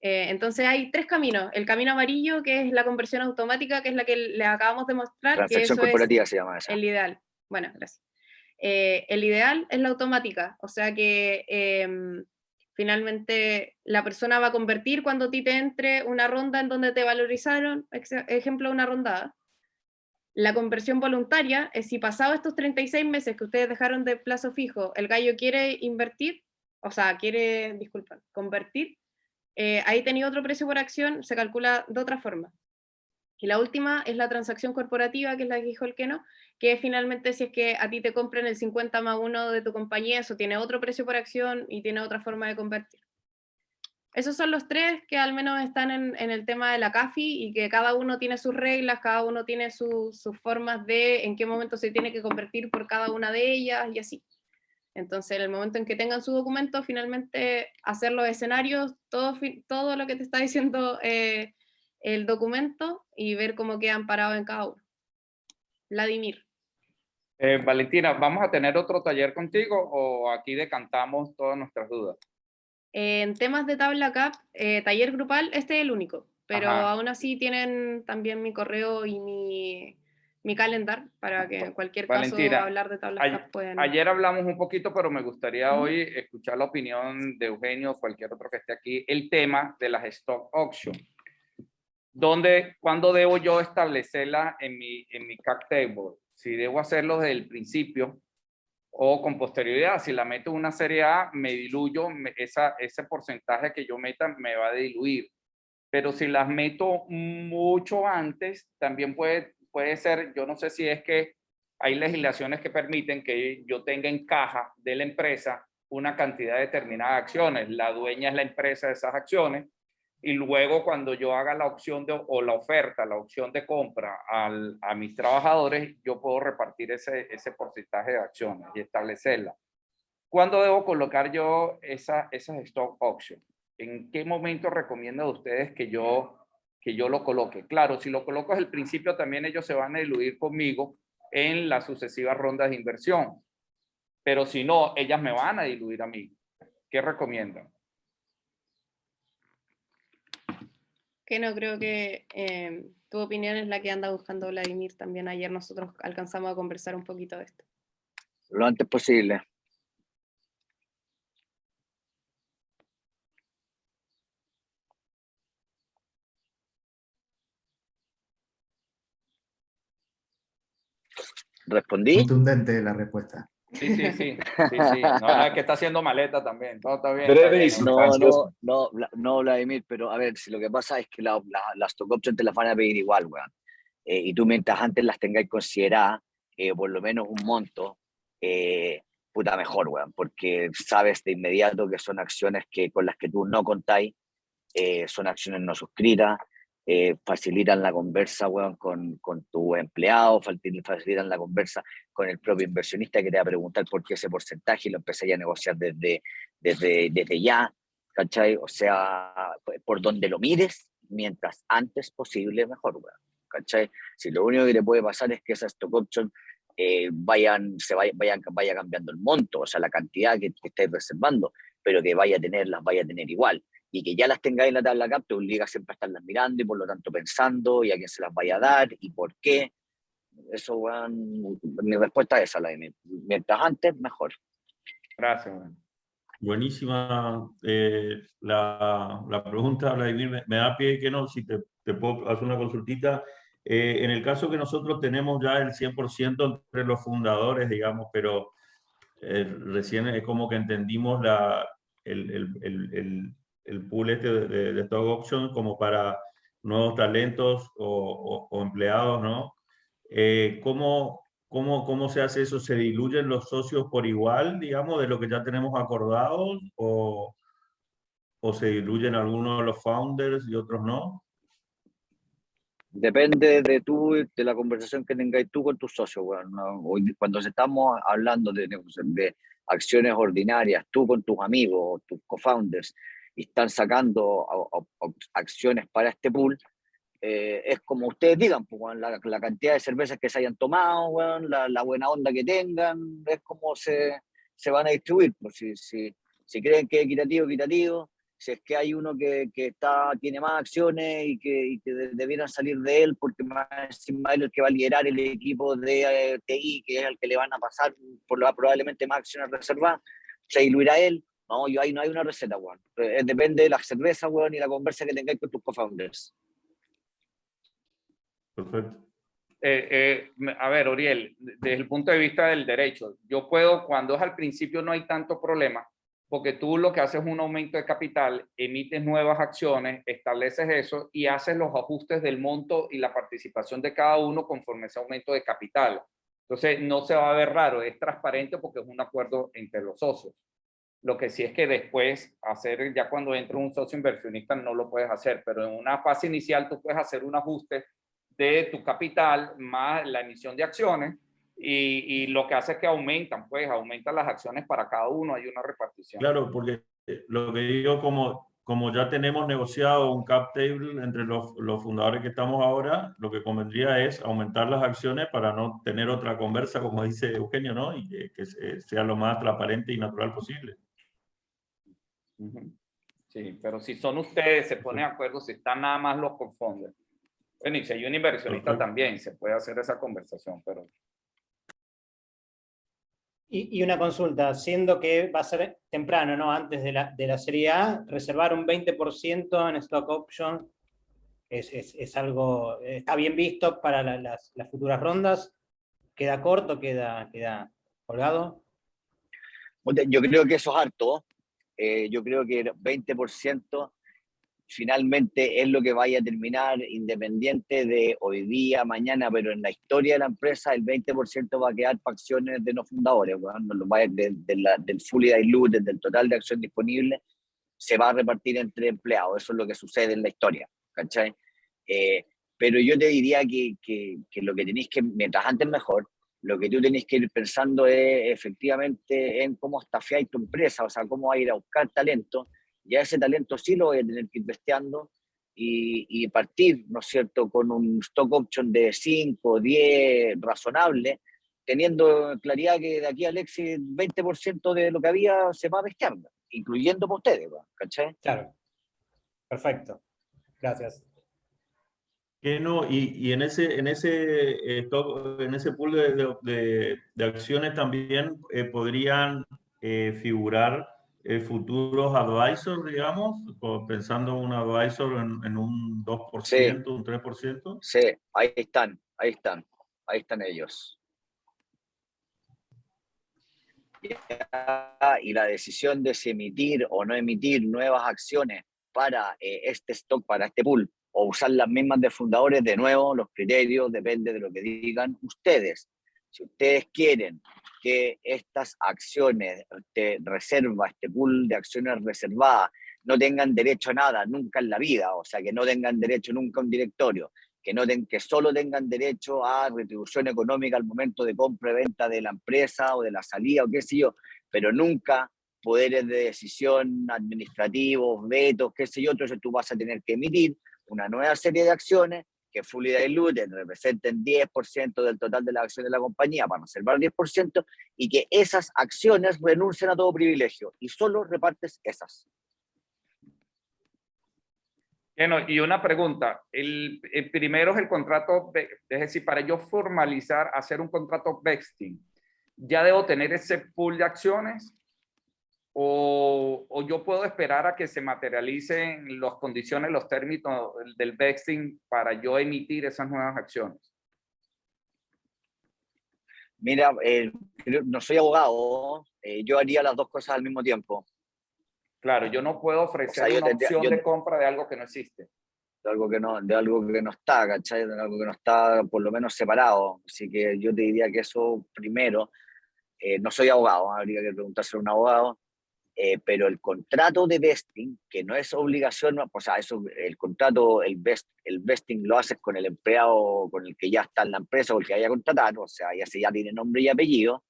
Entonces hay 3 caminos. El camino amarillo, que es la conversión automática, que es la que les acabamos de mostrar. Transacción que eso corporativa es se llama esa. El ideal. Bueno, gracias. El ideal es la automática, o sea que finalmente la persona va a convertir cuando a ti te entre una ronda en donde te valorizaron, ejemplo, una ronda. La conversión voluntaria es si pasado estos 36 meses que ustedes dejaron de plazo fijo, el gallo quiere invertir, o sea, convertir, ahí tenía otro precio por acción, se calcula de otra forma. Y la última es la transacción corporativa, que es la que dijo el Keno, que finalmente si es que a ti te compran el 50+1 de tu compañía, eso tiene otro precio por acción y tiene otra forma de convertir. Esos son los 3 que al menos están en el tema de la CAFI, y que cada uno tiene sus reglas, cada uno tiene sus formas de en qué momento se tiene que convertir por cada una de ellas y así. Entonces, en el momento en que tengan su documento, finalmente hacer los escenarios, todo lo que te está diciendo el documento, y ver cómo quedan parados en cada uno. Vladimir. Valentina, ¿vamos a tener otro taller contigo o aquí decantamos todas nuestras dudas? En temas de tabla CAP, taller grupal, este es el único, pero Ajá. aún así tienen también mi correo y mi calendar para que en cualquier Valentina, caso hablar de tablas CAP pueden... Ayer hablamos un poquito, pero me gustaría Ujú. hoy escuchar la opinión de Eugenio o cualquier otro que esté aquí, el tema de las stock auction. ¿Cuándo debo yo establecerla en mi cap table? Si debo hacerlo desde el principio o con posterioridad. Si la meto en una serie A, me diluyo, ese porcentaje que yo meta me va a diluir. Pero si las meto mucho antes, también puede ser, yo no sé si es que hay legislaciones que permiten que yo tenga en caja de la empresa una cantidad determinada de acciones. La dueña es la empresa de esas acciones. Y luego cuando yo haga la opción o la oferta, la opción de compra a mis trabajadores, yo puedo repartir ese porcentaje de acciones y establecerla. ¿Cuándo debo colocar yo esas stock options? ¿En qué momento recomiendan ustedes que yo lo coloque? Claro, si lo coloco desde el principio, también ellos se van a diluir conmigo en las sucesivas rondas de inversión. Pero si no, ellas me van a diluir a mí. ¿Qué recomiendan? Que no creo que tu opinión es la que anda buscando Vladimir también. Ayer nosotros alcanzamos a conversar un poquito de esto. Lo antes posible. ¿Respondí? Contundente la respuesta. Sí. No, es que está haciendo maleta también. Todo está bien. Breve y No, Vladimir, pero a ver, si lo que pasa es que las stock options te las van a pedir igual, weón. Y tú mientras antes las tengáis consideradas, por lo menos un monto, puta mejor, weón, porque sabes de inmediato que son acciones con las que tú no contáis, son acciones no suscritas, facilitan la conversa, weón, con tu empleado, facilitan la conversa con el propio inversionista que te va a preguntar por qué ese porcentaje y lo empezáis a negociar desde ya, ¿cachai? O sea, por donde lo mires, mientras antes posible, mejor, weón, ¿cachai? Si lo único que te puede pasar es que esas stock options vaya cambiando el monto, o sea, la cantidad que estáis reservando, pero que las vaya a tener igual. Y que ya las tengáis en la tabla CAP te obliga siempre a estarlas mirando y por lo tanto pensando y a quién se las vaya a dar y por qué. Eso, weón, mi respuesta es esa, mientras antes, mejor. Gracias, weón. Buenísima la pregunta, Vladimir. Me da pie que no, si te puedo hacer una consultita. En el caso que nosotros tenemos ya el 100% entre los fundadores, digamos, pero recién es como que entendimos el pool de stock options como para nuevos talentos o empleados, ¿no? ¿Cómo se hace eso? ¿Se diluyen los socios por igual, digamos, de lo que ya tenemos acordados? ¿O se diluyen algunos de los founders y otros no? Depende de la conversación que tengáis tú con tus socios, weón, ¿no? Hoy, cuando estamos hablando de acciones ordinarias, tú con tus amigos, tus co-founders, y están sacando acciones para este pool, es como ustedes digan, pues, weón, la cantidad de cervezas que se hayan tomado, weón, la buena onda que tengan, es como se van a distribuir. Pues, si creen que es equitativo. Si es que hay uno que tiene más acciones y que debieran salir de él, porque más encima él es el que va a liderar el equipo de TI, que es el que le van a pasar probablemente más acciones reservadas, se diluirá él. No, ahí no hay una receta, weón. Depende de la cerveza, weón, y la conversa que tengáis con tus co-founders. Perfecto. A ver, Oriel, desde el punto de vista del derecho, yo puedo, cuando es al principio no hay tanto problema, porque tú lo que haces es un aumento de capital, emites nuevas acciones, estableces eso y haces los ajustes del monto y la participación de cada uno conforme ese aumento de capital. Entonces, no se va a ver raro, es transparente porque es un acuerdo entre los socios. Lo que sí es que después, ya cuando entra un socio inversionista, no lo puedes hacer, pero en una fase inicial tú puedes hacer un ajuste de tu capital más la emisión de acciones. Y lo que hace es que aumentan las acciones para cada uno, hay una repartición. Claro, porque lo que digo, como como ya tenemos negociado un cap table entre los fundadores que estamos ahora, lo que convendría es aumentar las acciones para no tener otra conversa, como dice Eugenio, ¿no? Y que sea lo más transparente y natural posible. Sí, pero si son ustedes, se ponen de acuerdo, si están nada más los co-founders. Bueno, y si hay un inversionista también, se puede hacer esa conversación, pero... Y una consulta, siendo que va a ser temprano, ¿no? Antes de la Serie A, reservar un 20% en stock option es algo, está bien visto para las futuras rondas. ¿Queda corto? ¿Queda colgado? Yo creo que eso es harto. Yo creo que el 20% finalmente es lo que vaya a terminar, independiente de hoy día, mañana, pero en la historia de la empresa el 20% va a quedar para acciones de no fundadores. Bueno, del fully diluted, del total de acción disponible, se va a repartir entre empleados. Eso es lo que sucede en la historia, ¿cachai? Pero yo te diría que lo que tenéis que, mientras antes mejor, lo que tú tenés que ir pensando es efectivamente en cómo estafiáis tu empresa, o sea, cómo va a ir a buscar talento. Ya ese talento sí lo voy a tener que ir testeando y partir, ¿no es cierto?, con un stock option de 5, 10, razonable, teniendo claridad que de aquí al éxito 20% de lo que había se va a testear, incluyendo para ustedes, ¿cachai? Claro, perfecto, gracias. Que no, y en ese pool de acciones también podrían figurar futuros advisors, digamos, pensando un advisor en un 2%, Sí, un 3%. sí, ahí están ellos. Y la decisión de si emitir o no emitir nuevas acciones para este stock, para este pool, o usar las mismas de fundadores, de nuevo, los criterios depende de lo que digan ustedes. Si ustedes quieren que estas acciones de reserva, este pool de acciones reservadas, no tengan derecho a nada nunca en la vida, o sea, que no tengan derecho nunca a un directorio, que solo tengan derecho a retribución económica al momento de compra y venta de la empresa o de la salida o qué sé yo, pero nunca poderes de decisión administrativos, vetos, qué sé yo. Entonces tú vas a tener que emitir una nueva serie de acciones que fully diluted representen 10% del total de las acciones de la compañía para reservar 10% y que esas acciones renuncien a todo privilegio y solo repartes esas. Bueno, y una pregunta, el primero es el contrato, es decir, para yo formalizar, hacer un contrato vesting, ¿ya debo tener ese pool de acciones? ¿O yo puedo esperar a que se materialicen las condiciones, los términos del vesting para yo emitir esas nuevas acciones? Mira, no soy abogado, yo haría las dos cosas al mismo tiempo. Claro, yo no puedo ofrecer una opción de compra de algo que no existe. De algo que no está, ¿cachai? De algo que no está por lo menos separado. Así que yo te diría que eso primero, no soy abogado, habría que preguntarse a un abogado, pero el contrato de vesting, que no es obligación, o sea, eso, el contrato, el vesting lo haces con el empleado con el que ya está en la empresa o el que haya contratado, o sea, ya tiene nombre y apellido.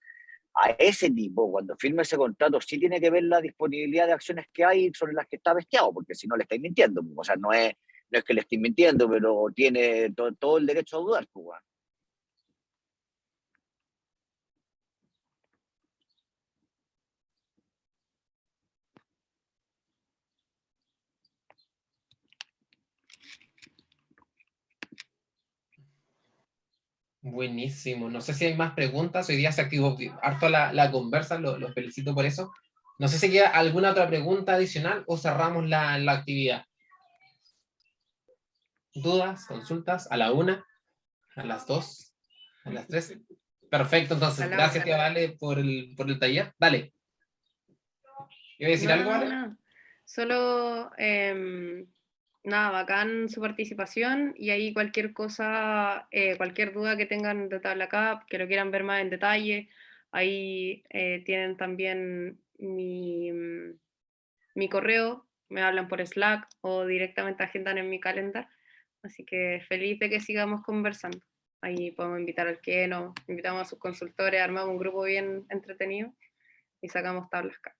A ese tipo, cuando firme ese contrato, sí tiene que ver la disponibilidad de acciones que hay sobre las que está vesteado, porque si no le estáis mintiendo. O sea, no es que le estéis mintiendo, pero tiene todo el derecho a dudar. Pues. Buenísimo. No sé si hay más preguntas. Hoy día se activó harto la conversa. Los felicito por eso. No sé si queda alguna otra pregunta adicional o cerramos la actividad. ¿Dudas, consultas? ¿A la 1? ¿A las 2? ¿A las 3? Perfecto, entonces. Gracias, tía Vale, por el taller. Dale. ¿Iba a decir algo, Vale? No. Solo, nada, bacán su participación y ahí cualquier cosa, cualquier duda que tengan de TablaCap, que lo quieran ver más en detalle, ahí tienen también mi correo, me hablan por Slack o directamente agendan en mi calendar. Así que feliz de que sigamos conversando. Ahí podemos invitar al Keno, invitamos a sus consultores, armamos un grupo bien entretenido y sacamos TablaCap.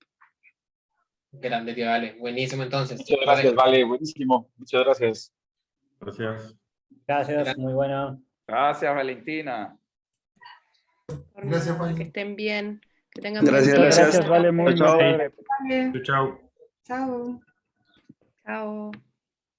Grande, tío, vale. Buenísimo, entonces. Muchas gracias, vale, buenísimo. Muchas gracias. Gracias. Gracias, muy bueno. Gracias, Valentina. Gracias, Juan. Que estén bien. Que tengan Gracias, buen día. gracias. Vale, muy Chao. bien. Chau. Chao. Chao.